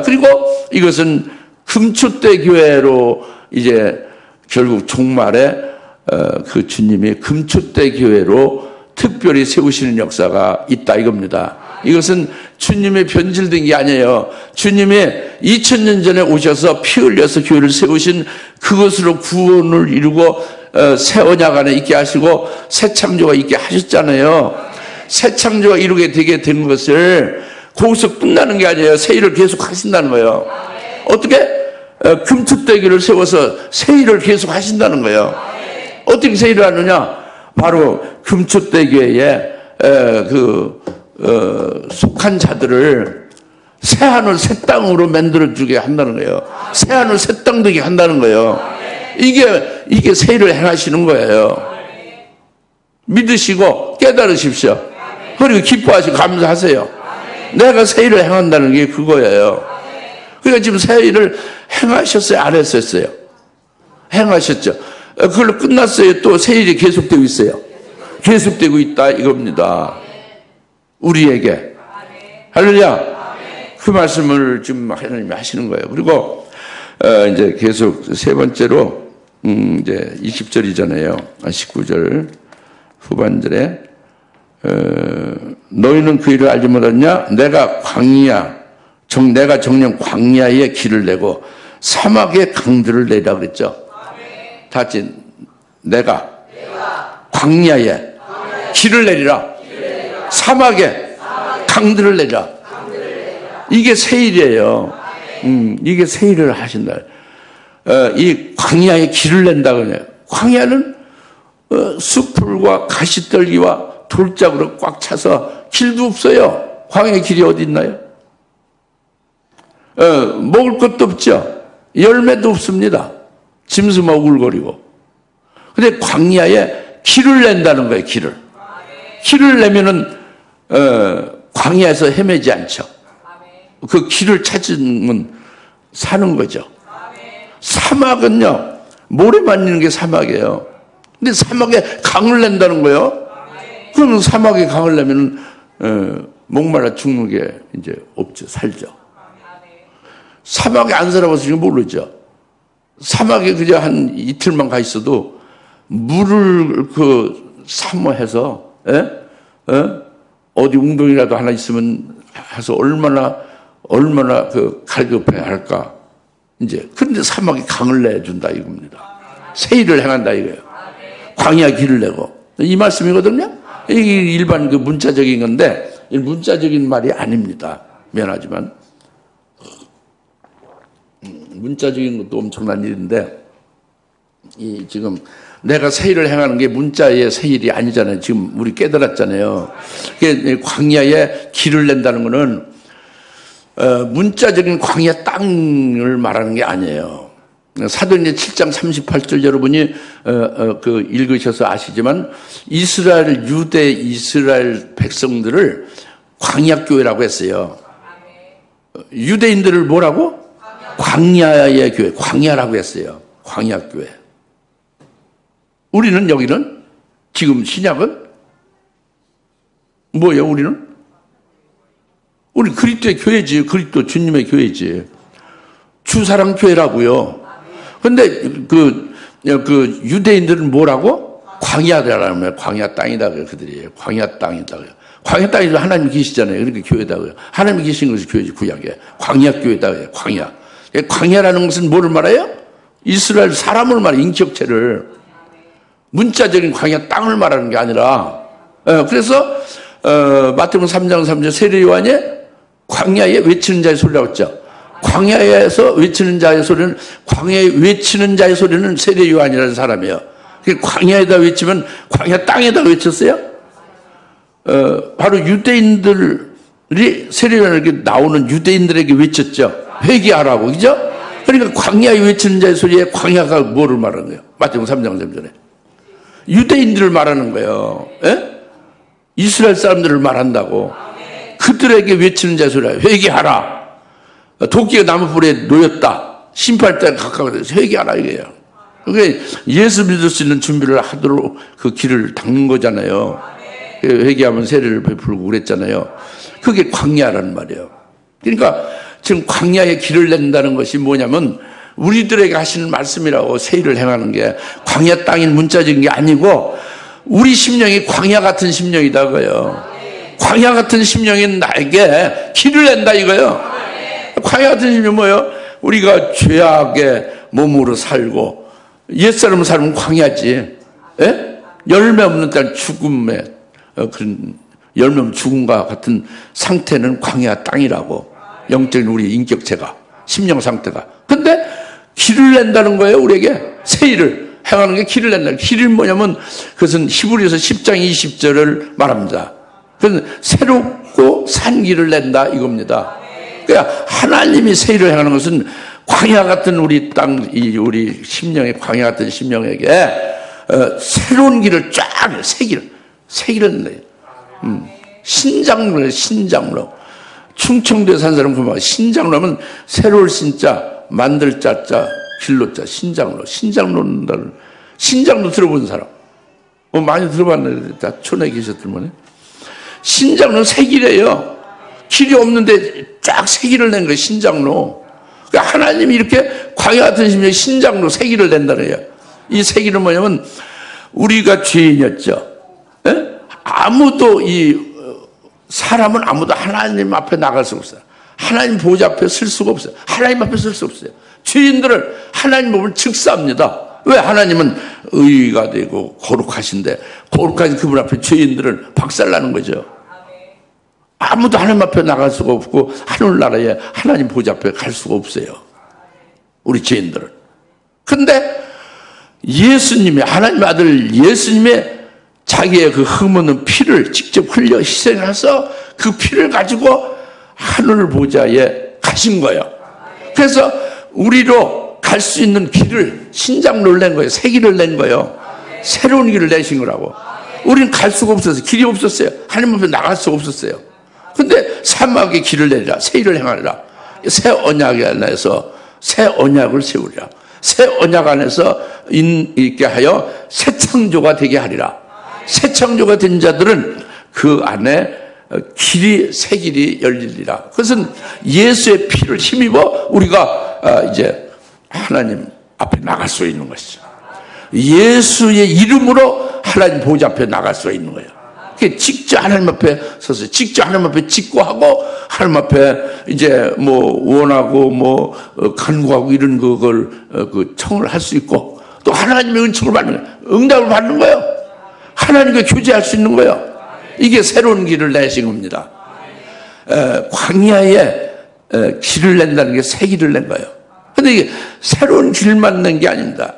그리고 이것은 금초대 교회로 이제 결국 종말에 그 주님이 금초대 교회로 특별히 세우시는 역사가 있다 이겁니다. 이것은 주님의 변질된 게 아니에요. 주님이 2000년 전에 오셔서 피 흘려서 교회를 세우신 그것으로 구원을 이루고 새 언약 안에 있게 하시고 새 창조가 있게 하셨잖아요. 새 창조가 이루게 되게 된 것을 거기서 끝나는 게 아니에요. 새 일을 계속 하신다는 거예요. 어떻게? 금투대기를 세워서 새 일을 계속 하신다는 거예요. 어떻게 새 일을 하느냐? 바로 금투대기에 속한 자들을 새 하늘 새 땅으로 만들어주게 한다는 거예요. 새 하늘 새 땅 되게 한다는 거예요. 이게 새 일을 행하시는 거예요. 믿으시고 깨달으십시오. 그리고 기뻐하시고 감사하세요. 내가 새 일을 행한다는 게 그거예요. 그러니까 지금 새 일을 행하셨어요? 안 했었어요? 행하셨죠. 그걸로 끝났어요? 또 새 일이 계속되고 있어요? 계속되고 있다 이겁니다. 우리에게. 할렐루야. 그 말씀을 지금 하나님이 하시는 거예요. 그리고 이제 계속 세 번째로 이제 20절이잖아요. 19절 후반절에 너희는 그 일을 알지 못하냐? 내가 내가 정령 광야에 길을 내고 사막에 강들을 내라 그랬죠. 다 같이 내가 광야에 길을 내리라. 사막에 강들을 내라. 이게 새 일이에요. 이게 새 일을 하신다. 이 광야에 길을 낸다고 해요. 광야는 숲풀과 가시떨기와 돌짝으로 꽉 차서 길도 없어요. 광야의 길이 어디 있나요? 먹을 것도 없죠. 열매도 없습니다. 짐승만 우글거리고. 근데 광야에 길을 낸다는 거예요. 길을 내면은 광야에서 헤매지 않죠. 그 길을 찾으면 사는 거죠. 사막은요, 모래만 있는 게 사막이에요. 근데 사막에 강을 낸다는 거예요. 그러면 사막에 강을 내면 목말라 죽는 게 이제 없죠. 살죠. 사막에 안 살아봐서 모르죠. 사막에 그냥 한 이틀만 가 있어도 물을 사모해서 어디 웅덩이라도 하나 있으면 해서 얼마나 갈급해 할까. 이제 그런데 사막에 강을 내준다 이겁니다. 새 일을 행한다 이거예요. 광야 길을 내고 이 말씀이거든요. 이게 일반 문자적인 건데 문자적인 말이 아닙니다. 미안하지만 문자적인 것도 엄청난 일인데 지금 내가 새 일을 행하는 게 문자의 새 일이 아니잖아요. 지금 우리 깨달았잖아요. 광야에 길을 낸다는 거는 문자적인 광야 땅을 말하는 게 아니에요. 사도행전 7장 38절 여러분이 읽으셔서 아시지만 유대 이스라엘 백성들을 광야교회라고 했어요. 유대인들을 뭐라고? 광야의 교회, 광야라고 했어요. 광야교회. 우리는 여기는 지금 신약은 뭐예요? 우리 그리스도의 교회지. 그리스도 주님의 교회지. 주사랑 교회라고요. 근데 그 유대인들은 뭐라고? 광야라는 거예요. 광야 땅이다 그래요. 그들이 광야 땅이다 그래요. 광야 땅에도 하나님 계시잖아요. 그러니까 교회다고요. 하나님 계신 것이 교회지. 구약에 광야 교회다 그래요. 광야. 광야라는 것은 뭐를 말해요? 이스라엘 사람을 말해. 인격체를. 문자적인 광야 땅을 말하는 게 아니라. 그래서 마태복음 3장 3절 세례 요한이 광야에 외치는 자의 소리라고 했죠. 광야에서 외치는 자의 소리는, 광야에 외치는 자의 소리는 세례 요한이라는 사람이에요. 광야에다 외치면 광야 땅에다 외쳤어요. 바로 유대인들이 세례 요한에게 나오는 유대인들에게 외쳤죠. 회개하라고, 그죠? 그러니까 광야에 외치는 자의 소리에 광야가 뭐를 말하는 거예요? 마태복음 3장 3절에 유대인들을 말하는 거예요. 이스라엘 사람들을 말한다고. 그들에게 외치는 자의 소리야. 회개하라. 도끼가 나무불에 놓였다. 심판할 때가 가까워서 회개하라 이거예요. 그게 예수 믿을 수 있는 준비를 하도록 그 길을 닦는 거잖아요. 회개하면 세례를 베풀고 그랬잖아요. 그게 광야라는 말이에요. 그러니까 지금 광야에 길을 낸다는 것이 뭐냐면 우리들에게 하시는 말씀이라고. 새 일을 행하는 게 광야 땅인 문자적인 게 아니고 우리 심령이 광야 같은 심령이다 그거예요. 광야 같은 심령인 나에게 길을 낸다 이거예요. 광야 같은 심령이 뭐예요? 우리가 죄악의 몸으로 살고 옛사람 살면 광야지. 열매 없는 땅 죽음의 그런 열명 죽음과 같은 상태는 광야 땅이라고. 영적인 우리 인격체가, 심령 상태가. 근데 길을 낸다는 거예요, 우리에게. 새 일을 행하는 게 길을 낸다. 길이 뭐냐면 그것은 히브리서 10장 20절을 말합니다. 그건 새롭고 산 길을 낸다 이겁니다. 그러니까 하나님이 새 일을 행하는 것은 광야 같은 우리 땅, 우리 심령의 광야 같은 심령에게 새로운 길을 쫙, 새 길을 내요. 신장로. 충청도에 산 사람 보면 신장로 하면 새로울 신자, 만들 자자, 길로 자, 신장로 들어본 사람. 많이 들어봤는데, 다 촌에 계셨더만. 신장로는 새 길이에요. 길이 없는데 쫙 새 길을 낸 거예요, 신장로. 그러니까 하나님이 이렇게 광야 같은 심령에 신장로 새 길을 낸다는 거예요. 이 새 길은 뭐냐면, 우리가 죄인이었죠. 에? 사람은 아무도 하나님 앞에 나갈 수 없어요. 하나님 보좌 앞에 설 수가 없어요. 하나님 앞에 설 수 없어요. 죄인들을 하나님 몸을 즉사합니다. 왜? 하나님은 의가 되고 거룩하신데, 거룩하신 그분 앞에 죄인들을 박살나는 거죠. 아무도 하나님 앞에 나갈 수가 없고 하늘나라에 하나님 보좌 앞에 갈 수가 없어요, 우리 죄인들은. 근데 예수님이, 하나님 아들 예수님의 자기의 그 흠없는 피를 직접 흘려 희생해서 그 피를 가지고 하늘 보좌에 가신 거예요. 그래서 우리로 갈 수 있는 길을, 신장로를 낸 거예요. 새 길을 낸 거예요. 새로운 길을 내신 거라고. 우리는 갈 수가 없었어요. 길이 없었어요. 하나님 앞에 나갈 수가 없었어요. 근데 사막의 길을 내리라, 새 일을 행하리라. 새 언약 안에서 새 언약을 세우리라. 새 언약 안에서 있게 하여 새 창조가 되게 하리라. 새 창조가 된 자들은 그 안에 새 길이 열리리라. 그것은 예수의 피를 힘입어 우리가 이제 하나님 앞에 나갈 수 있는 것이죠. 예수의 이름으로 하나님 보좌 앞에 나갈 수 있는 거예요. 직접 하나님 앞에 서서 직접 하나님 앞에 직고하고 하나님 앞에 이제 원하고 간구하고 이런 그걸 청을 할 수 있고, 또 하나님의 은총을 받는 거예요. 응답을 받는 거예요. 하나님과 교제할 수 있는 거예요. 이게 새로운 길을 내신 겁니다. 광야에 길을 낸다는 게 새 길을 낸 거예요. 근데 이게 새로운 길만 낸 게 아닙니다.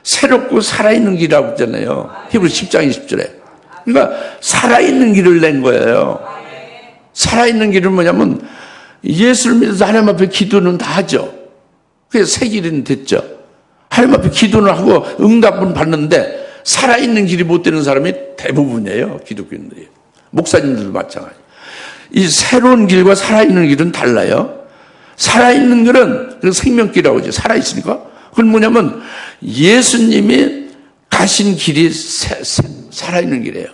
새롭고 살아있는 길이라고 했잖아요. 히브리 10장 20절에. 그러니까 살아있는 길을 낸 거예요. 살아있는 길은 뭐냐면 예수를 믿어서 하나님 앞에 기도는 다 하죠. 그래서 새 길은 됐죠. 하나님 앞에 기도는 하고 응답은 받는데 살아있는 길이 못 되는 사람이 대부분이에요, 기독교인들이. 목사님들도 마찬가지. 이 새로운 길과 살아있는 길은 달라요. 살아있는 길은 생명길이라고 하죠. 살아있으니까. 그건 뭐냐면 예수님이 가신 길이 살아있는 길이에요.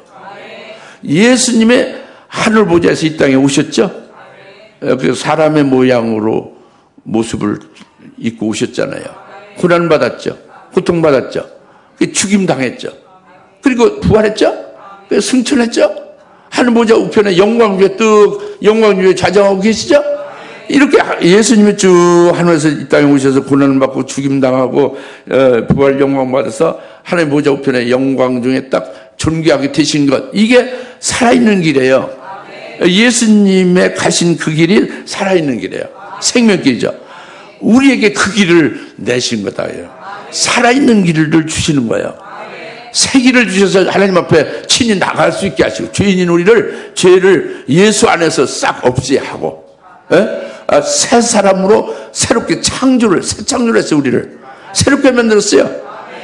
예수님의 하늘 보좌에서 이 땅에 오셨죠. 그래서 사람의 모양으로 모습을 입고 오셨잖아요. 고난받았죠. 고통받았죠. 죽임당했죠. 그리고 부활했죠. 승천했죠. 하늘 보좌 우편에 영광 위에 영광 위에 좌정하고 계시죠. 이렇게 예수님이 쭉 하늘에서 이 땅에 오셔서 고난을 받고 죽임당하고 부활 영광 받아서 하나님 보좌 우편에 영광 중에 딱 존귀하게 되신 것, 이게 살아있는 길이에요. 예수님의 가신 그 길이 살아있는 길이에요. 생명길이죠. 우리에게 그 길을 내신 거다. 살아있는 길을 주시는 거예요. 새 길을 주셔서 하나님 앞에 친히 나갈 수 있게 하시고, 죄인인 우리를, 죄를 예수 안에서 싹 없애하고, 새 사람으로 새롭게 새 창조를 했어요. 우리를 새롭게 만들었어요.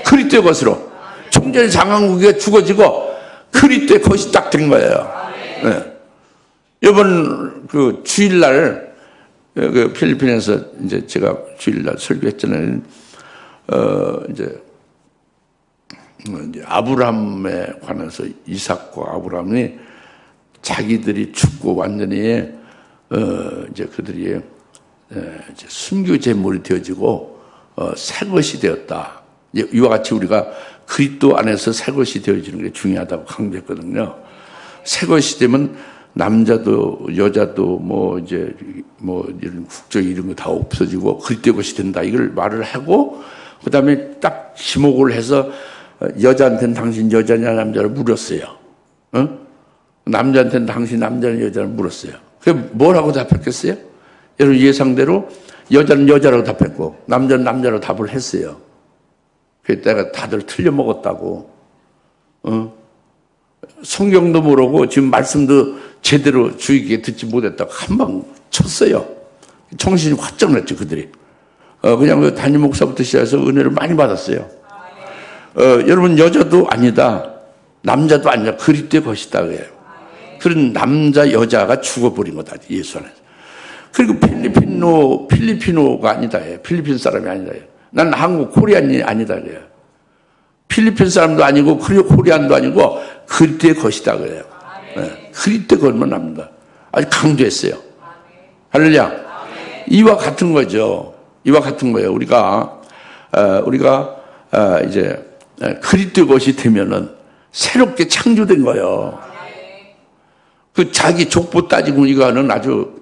그리스도의 것으로. 종전의 장강국이 죽어지고 그리스도의 것이 딱 된 거예요. 이번 그 주일날 그 필리핀에서 이제 제가 주일날 설교했잖아요. 이제 아브라함에 관해서 이삭과 아브라함이 자기들이 죽고 완전히 이제 그들이 이제 순교 제물이 되어지고 새 것이 되었다. 이와 같이 우리가 그리스도 안에서 새 것이 되어지는 게 중요하다고 강조했거든요. 새 것이 되면 남자도 여자도 이런 국적 이런 거 다 없어지고 그리스도의 것이 된다. 이걸 말을 하고, 그 다음에 딱 지목을 해서 여자한테는 당신 여자냐 남자를 물었어요. 남자한테는 당신 남자는 여자를 물었어요. 그게 뭐라고 답했겠어요? 여러분 예상대로 여자는 여자라고 답했고 남자는 남자라고 답을 했어요. 그래서 내가 다들 틀려 먹었다고. 성경도 모르고 지금 말씀도 제대로 주의 깊게 듣지 못했다고 한 방 쳤어요. 정신이 확 났죠 그들이. 그냥 그 담임 목사부터 시작해서 은혜를 많이 받았어요. 여러분 여자도 아니다. 남자도 아니다. 그리스도의 것이다. 그래요. 그런 남자 여자가 죽어버린 거다. 예수 안에서. 그리고 필리핀노가 아니다. 필리핀 사람이 아니다. 난 한국 코리안이 아니다. 그래요. 필리핀 사람도 아니고 코리안도 아니고 그리스도의 것이다. 그래요. 네. 그리스도의 것만 납니다. 아주 강조했어요. 할렐루야. 이와 같은 거죠. 이와 같은 거예요. 우리가 이제 그리스도의 것이 되면은 새롭게 창조된 거예요. 그 자기 족보 따지고 이거는 아주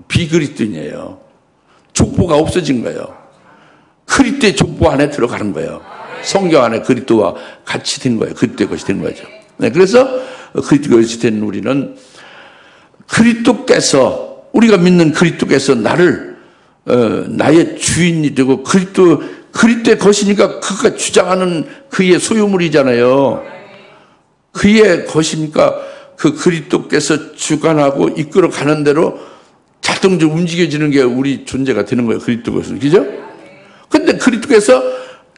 비그리스도인이에요. 족보가 없어진 거예요. 그리스도의 족보 안에 들어가는 거예요. 성경 안에 그리스도와 같이 된 거예요. 그리스도의 것이 된 거죠. 네, 그래서 그리스도의 것이 된 우리는 그리스도께서 우리가 믿는 그리스도께서 나를 나의 주인이 되고 그리스도의 것이니까 그가 주장하는 그의 소유물이잖아요. 그의 것이니까 그 그리스도께서 주관하고 이끌어 가는 대로 자동적으로 움직여지는 게 우리 존재가 되는 거예요. 그리스도 것은. 그죠? 근데 그리스도께서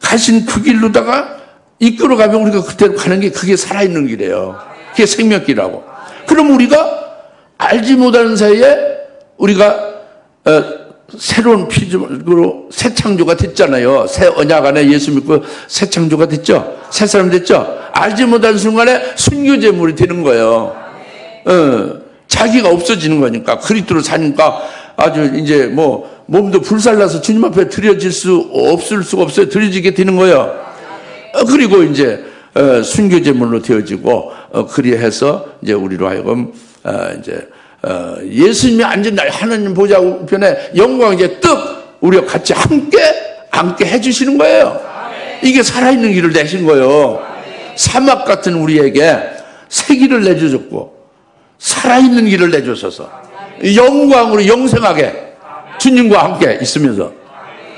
가신 그 길로다가 이끌어 가면 우리가 그대로 가는 게 그게 살아있는 길이에요. 그게 생명길이라고. 그럼 우리가 알지 못하는 사이에 우리가 새로운 피조물로 새 창조가 됐잖아요. 새 언약 안에 예수 믿고 새 창조가 됐죠. 새 사람 됐죠. 알지 못하는 순간에 순교제물이 되는 거예요. 자기가 없어지는 거니까 그리스도로 사니까 아주 이제 뭐 몸도 불살라서 주님 앞에 드려질 수 없을 수가 없어요. 드려지게 되는 거예요. 그리고 이제 순교제물로 되어지고 그리해서 이제 우리로 하여금 이제 예수님이 앉은 날 하나님 보좌 우편에 영광 이제 떡 우리가 같이 함께 해주시는 거예요. 이게 살아있는 길을 내신 거예요. 사막 같은 우리에게 새 길을 내주셨고 살아있는 길을 내주셔서 영광으로 영생하게 주님과 함께 있으면서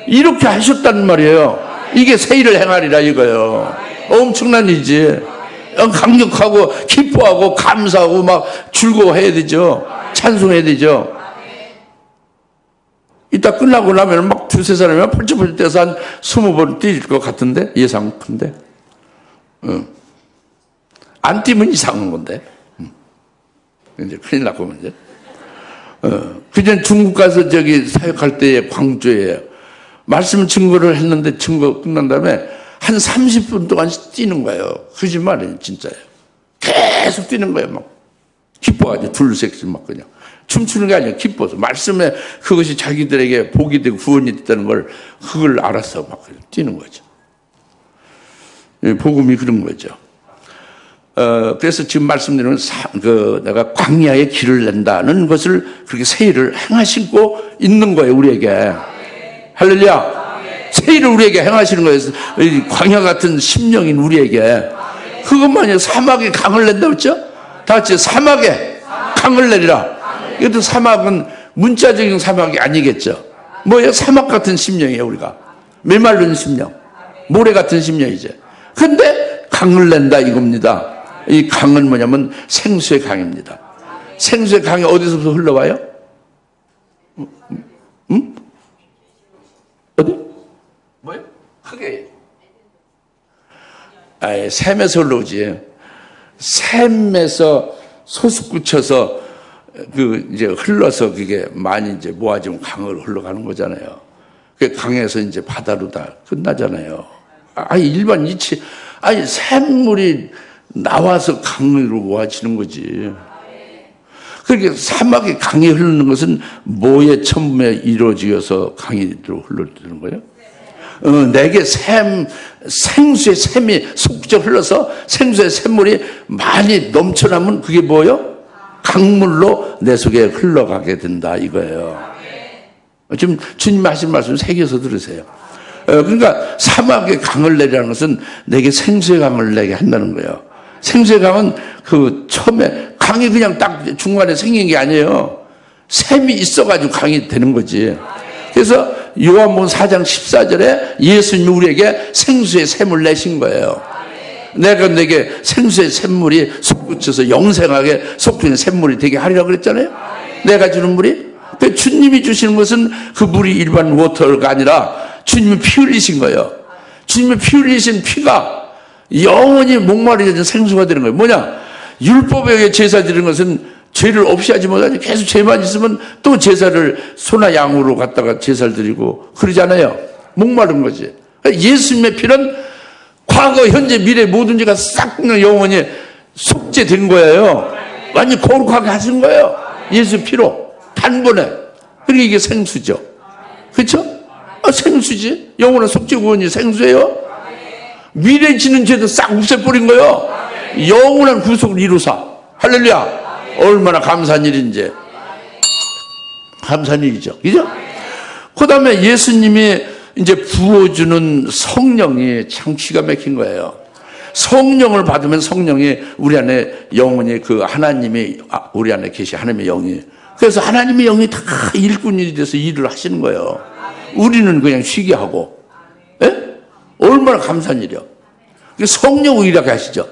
이렇게 하셨단 말이에요. 이게 새 일을 행하리라 이거예요. 엄청난 일이지. 강력하고 기뻐하고 감사하고 막 즐거워해야 되죠. 찬송해야 되죠. 이따 끝나고 나면 막 두세 사람이 펄쩍펄쩍 뛰어서 한 20번 뛰일 것 같은데 예상 큰데 안 뛰면 이상한 건데 이제 큰일 났고 이제 그전 중국 가서 저기 사역할 때에 광주에 말씀 증거를 했는데 증거 끝난 다음에 한 30분 동안 뛰는 거예요. 거짓말이에요, 진짜예요. 계속 뛰는 거예요, 막. 기뻐가지고 둘셋씩 막 그냥. 춤추는 게 아니라 기뻐서. 말씀에 그것이 자기들에게 복이 되고 구원이 됐다는 걸, 그걸 알아서 막 뛰는 거죠. 복음이 그런 거죠. 그래서 지금 말씀드리는 내가 광야의 길을 낸다는 것을 그렇게 새 일을 행하시고 있는 거예요, 우리에게. 할렐루야. 새 일을 우리에게 행하시는 거예요. 광야 같은 심령인 우리에게. 그것만이 사막에 강을 낸다고 했죠? 다 같이 사막에 강을 내리라. 이것도 사막은 문자적인 사막이 아니겠죠. 뭐예요? 사막 같은 심령이에요, 우리가. 메마른 심령. 모래 같은 심령이죠. 근데 강을 낸다 이겁니다. 이 강은 뭐냐면 생수의 강입니다. 생수의 강이 어디서부터 흘러와요? 어디? 뭐요? 크게. 샘에서 흘러오지. 샘에서 소스구쳐서 이제 흘러서 그게 많이 이제 모아지면 강으로 흘러가는 거잖아요. 그 강에서 이제 바다로 다 끝나잖아요. 일반 이치, 샘물이 나와서 강으로 모아지는 거지. 그렇게 사막에 강이 흐르는 것은 뭐의 첨부에 이루어지어서 강으로 흘러드는 거예요? 내게 생수의 샘이 속적 흘러서 생수의 샘물이 많이 넘쳐나면 그게 뭐예요? 강물로 내 속에 흘러가게 된다 이거예요. 지금 주님 하신 말씀 새겨서 들으세요. 그러니까 사막에 강을 내리라는 것은 내게 생수의 강을 내게 한다는 거예요. 생수의 강은 그 처음에 강이 그냥 딱 중간에 생긴 게 아니에요. 샘이 있어가지고 강이 되는 거지. 그래서 요한복음 4장 14절에 예수님이 우리에게 생수의 샘을 내신 거예요. 내가 내게 생수의 샘물이 솟구쳐서 영생하게 솟구는 샘물이 되게 하리라고 그랬잖아요. 내가 주는 물이. 그 주님이 주시는 것은 그 물이 일반 워터가 아니라 주님이 피 흘리신 거예요. 주님이 피 흘리신 피가 영원히 목마르게 생수가 되는 거예요. 뭐냐? 율법에 의해 제사 드리는 것은 죄를 없이 하지 못하지. 계속 죄만 있으면 또 제사를 소나 양으로 갖다가 제사를 드리고 그러잖아요. 목마른 거지. 예수님의 피는 과거, 현재, 미래 모든 죄가 싹 영원히 속죄된 거예요. 완전히 거룩하게 하신 거예요. 예수 피로. 단번에. 그러니까 이게 생수죠. 그렇죠? 생수지. 영원한 속죄 구원이 생수예요. 미래 지는 죄도 싹 없애버린 거예요. 영원한 구속을 이루사. 할렐루야. 얼마나 감사한 일인지. 감사한 일이죠. 그죠? 그 다음에 예수님이 이제 부어주는 성령이 참 기가 막힌 거예요. 성령을 받으면 성령이 우리 안에 영원히 그 하나님이 우리 안에 계시 하나님의 영이. 그래서 하나님의 영이 다 일꾼이 돼서 일을 하시는 거예요. 우리는 그냥 쉬게 하고. 예? 얼마나 감사한 일이요. 성령을 일하게 하시죠.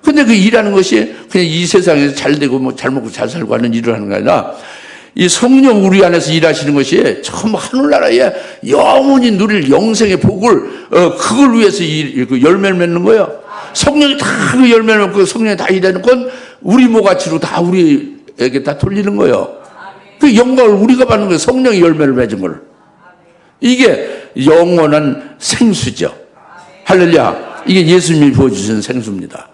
근데 그 일하는 것이 그냥 이 세상에서 잘 되고 뭐 잘 먹고 잘 살고 하는 일을 하는 게 아니라 이 성령 우리 안에서 일하시는 것이 전부 하늘나라에 영원히 누릴 영생의 복을 그걸 위해서 그 열매를 맺는 거예요. 성령이 다 그 열매를 맺고 성령이 다 일하는 건 우리 모가치로 다 우리에게 다 돌리는 거예요. 그 영광을 우리가 받는 거예요. 성령이 열매를 맺은 걸. 이게 영원한 생수죠. 할렐루야. 이게 예수님이 보여주신 생수입니다.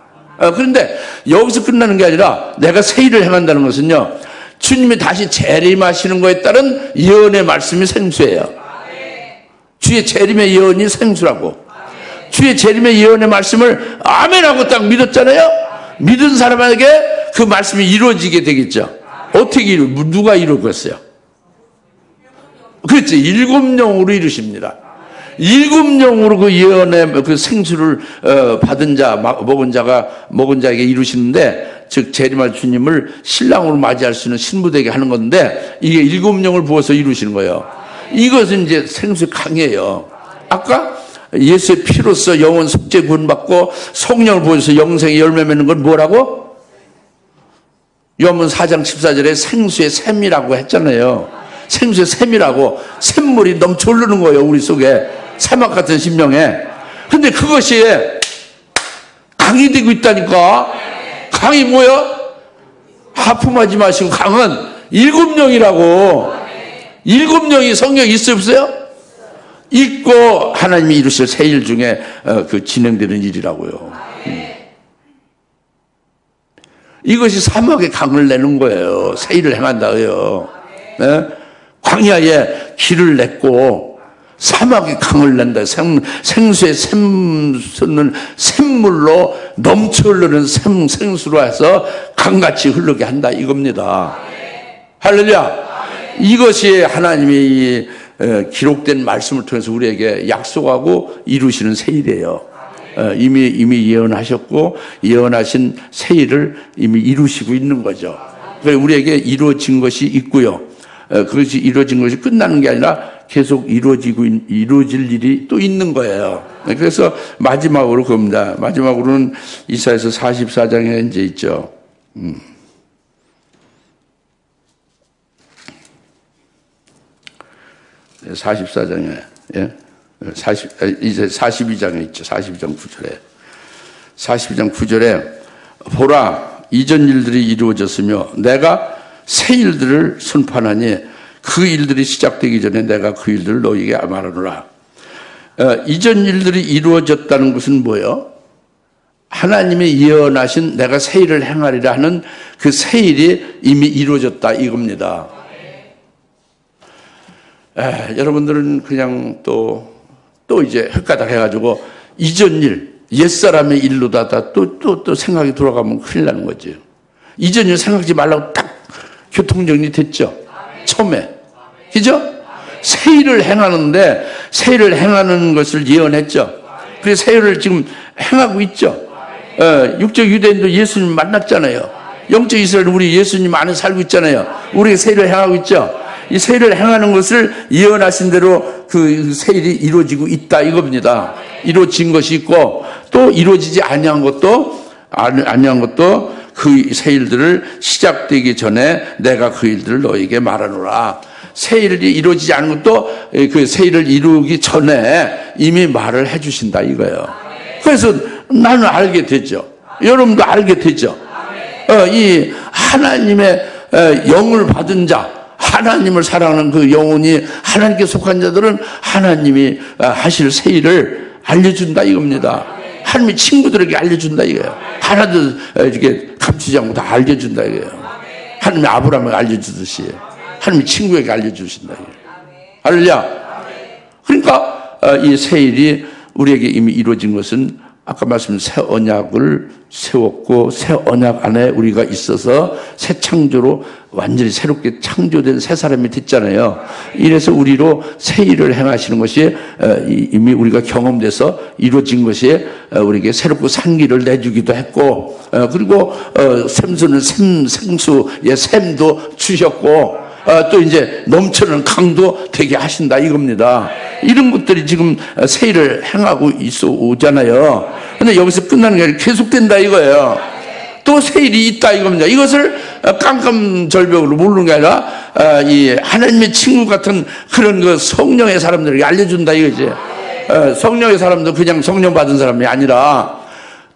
그런데 여기서 끝나는 게 아니라 내가 새 일을 행한다는 것은요, 주님이 다시 재림하시는 것에 따른 예언의 말씀이 생수예요. 주의 재림의 예언이 생수라고. 주의 재림의 예언의 말씀을 아멘하고 딱 믿었잖아요. 믿은 사람에게 그 말씀이 이루어지게 되겠죠. 어떻게 누가 이루겠어요? 그렇지. 일곱 영으로 이루십니다. 일곱 영으로 그 예언의 그 생수를 받은 자, 먹은 자에게 이루시는데, 즉 재림할 주님을 신랑으로 맞이할 수 있는 신부되게 하는 건데, 이게 일곱 영을 부어서 이루시는 거예요. 이것은 이제 생수의 강이에요. 아까 예수의 피로써 영원 속죄 구원받고 성령을 부어서 영생의 열매 맺는 건 뭐라고? 요한복음 4장 14절에 생수의 샘이라고 했잖아요. 생수의 샘이라고. 샘물이 넘쳐 흐르는 거예요, 우리 속에. 사막 같은 심령에. 근데 그것이 강이 되고 있다니까. 강이 뭐야? 하품하지 마시고 강은 일곱 영이라고. 일곱 영이 성령이 있어요, 없어요? 있고 하나님이 이루실 새 일 중에 그 진행되는 일이라고요. 이것이 사막에 강을 내는 거예요. 새 일을 행한다고요. 네? 광야에 길을 냈고 사막에 강을 낸다. 생수의 샘솟는 샘물로 넘쳐 흐르는 생수로 해서 강같이 흐르게 한다 이겁니다. 할렐루야. 이것이 하나님이 기록된 말씀을 통해서 우리에게 약속하고 이루시는 새 일이에요. 이미 예언하셨고 예언하신 새 일을 이미 이루시고 있는 거죠. 그래서 우리에게 이루어진 것이 있고요. 그것이 이루어진 것이 끝나는 게 아니라 계속 이루어질 일이 또 있는 거예요. 그래서 마지막으로 그겁니다. 마지막으로는 이사야서 44장에 이제 있죠. 44장에, 예? 이제 42장에 있죠. 42장 9절에. 42장 9절에, 보라, 이전 일들이 이루어졌으며, 내가 새 일들을 선포하나니, 그 일들이 시작되기 전에 내가 그 일들을 너희에게 말하노라. 이전 일들이 이루어졌다는 것은 뭐예요? 하나님이 예언하신 내가 새 일을 행하리라 하는 그 새 일이 이미 이루어졌다 이겁니다. 여러분들은 그냥 또 이제 헷가닥 해가지고 이전 일, 옛사람의 일로다가 또 생각이 돌아가면 큰일 나는 거죠. 이전 일 생각하지 말라고 딱 교통정리 됐죠. 처음에. 그죠? 새 일을 행하는데 새 일을 행하는 것을 예언했죠. 그래서 새 일을 지금 행하고 있죠. 육적 유대인도 예수님 만났잖아요. 영적 이스라엘 우리 예수님 안에 살고 있잖아요. 우리가 세일을 행하고 있죠. 이 세일을 행하는 것을 예언하신 대로 그 세일이 이루어지고 있다 이겁니다. 이루어진 것이 있고 또 이루어지지 아니한 것도 그 세일들을 시작되기 전에 내가 그 일들을 너에게 말하노라. 세일이 이루어지지 않은 것도 그 세일을 이루기 전에 이미 말을 해주신다 이거예요. 그래서 나는 알게 되죠. 여러분도 알게 되죠. 이 하나님의 영을 받은 자, 하나님을 사랑하는 그 영혼이 하나님께 속한 자들은 하나님이 하실 세일을 알려준다 이겁니다. 하나님이 친구들에게 알려준다 이거예요. 하나도 이렇게 감추지 않고 다 알려준다 이거예요. 하나님이 아브라함에게 알려주듯이 하나님이 친구에게 알려주신다 이거예요. 할렐루야. 그러니까 이 세일이 우리에게 이미 이루어진 것은 아까 말씀드린 새 언약을 세웠고 새 언약 안에 우리가 있어서 새 창조로 완전히 새롭게 창조된 새 사람이 됐잖아요. 이래서 우리로 새 일을 행하시는 것이 이미 우리가 경험돼서 이루어진 것이 우리에게 새롭고 산기를 내주기도 했고 그리고 샘수는 생수의 샘도 주셨고 또 이제 넘치는 강도 되게 하신다 이겁니다. 이런 것들이 지금 세일을 행하고 있어 오잖아요. 근데 여기서 끝나는 게 아니라 계속된다 이거예요. 또 세일이 있다 이겁니다. 이것을 깜깜절벽으로 모르는 게 아니라 이 하나님의 친구 같은 그런 그 성령의 사람들에게 알려준다 이거지. 성령의 사람도 그냥 성령 받은 사람이 아니라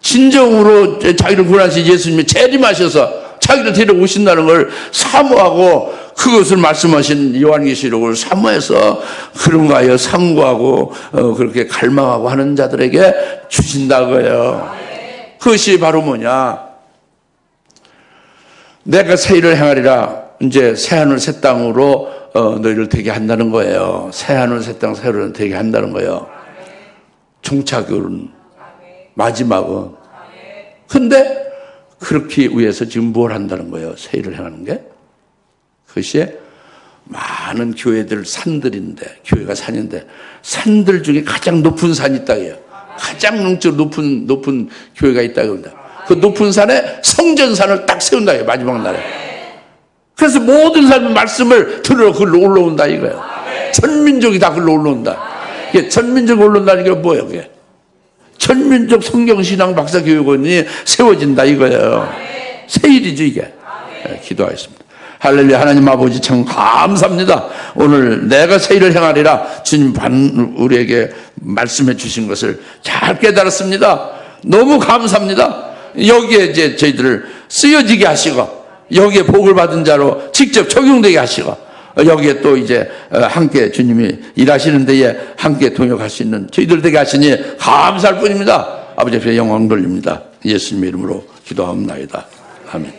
진정으로 자기를 구원하신 예수님이 재림하셔서 자기를 데려오신다는 걸 사모하고 그것을 말씀하신 요한계시록을 사모해서 그런가 하여 상고하고 그렇게 갈망하고 하는 자들에게 주신다고요. 그것이 바로 뭐냐? 내가 새 일을 행하리라. 이제 새하늘 새 땅으로 너희를 되게 한다는 거예요. 새하늘 새 땅 새로운 되게 한다는 거예요. 종착은 마지막은. 근데 그렇게 위해서 지금 뭘 한다는 거예요? 새 일을 행하는 게? 그것이 많은 교회들 산들인데, 교회가 산인데, 산들 중에 가장 높은 산이 있다고 해요. 가장 영적으로 높은 교회가 있다고 합니다. 그 높은 산에 성전산을 딱 세운다 해요, 마지막 날에. 그래서 모든 사람이 말씀을 들으러 글로 올라온다 이거예요. 전민족이 다 글로 올라온다. 이게 전민족 올라온다는 게 뭐예요, 그게? 전민족 성경신앙 박사교육원이 세워진다 이거예요. 세일이죠 이게. 기도하겠습니다. 할렐루야. 하나님 아버지 참 감사합니다. 오늘 내가 세일을 행하리라 주님 우리에게 말씀해 주신 것을 잘 깨달았습니다. 너무 감사합니다. 여기에 이제 저희들을 쓰여지게 하시고 여기에 복을 받은 자로 직접 적용되게 하시고 여기에 또 이제 함께 주님이 일하시는 데에 함께 동역할 수 있는 저희들 되게 하시니 감사할 뿐입니다. 아버지 앞에 영광 돌립니다. 예수님의 이름으로 기도합니다. 아멘.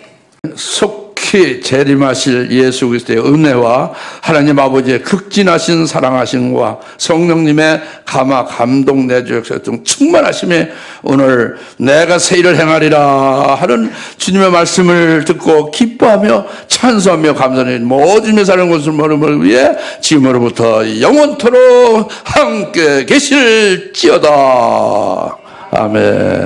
속히 재림하실 예수 그리스도의 은혜와 하나님 아버지의 극진하신 사랑하심과 성령님의 감동 내주 역사 등 충만하심에 오늘 내가 새 일을 행하리라 하는 주님의 말씀을 듣고 기뻐하며 찬송하며 감사하는 모든 사는 것을 모름을 위해 지금으로부터 영원토록 함께 계실지어다. 아멘.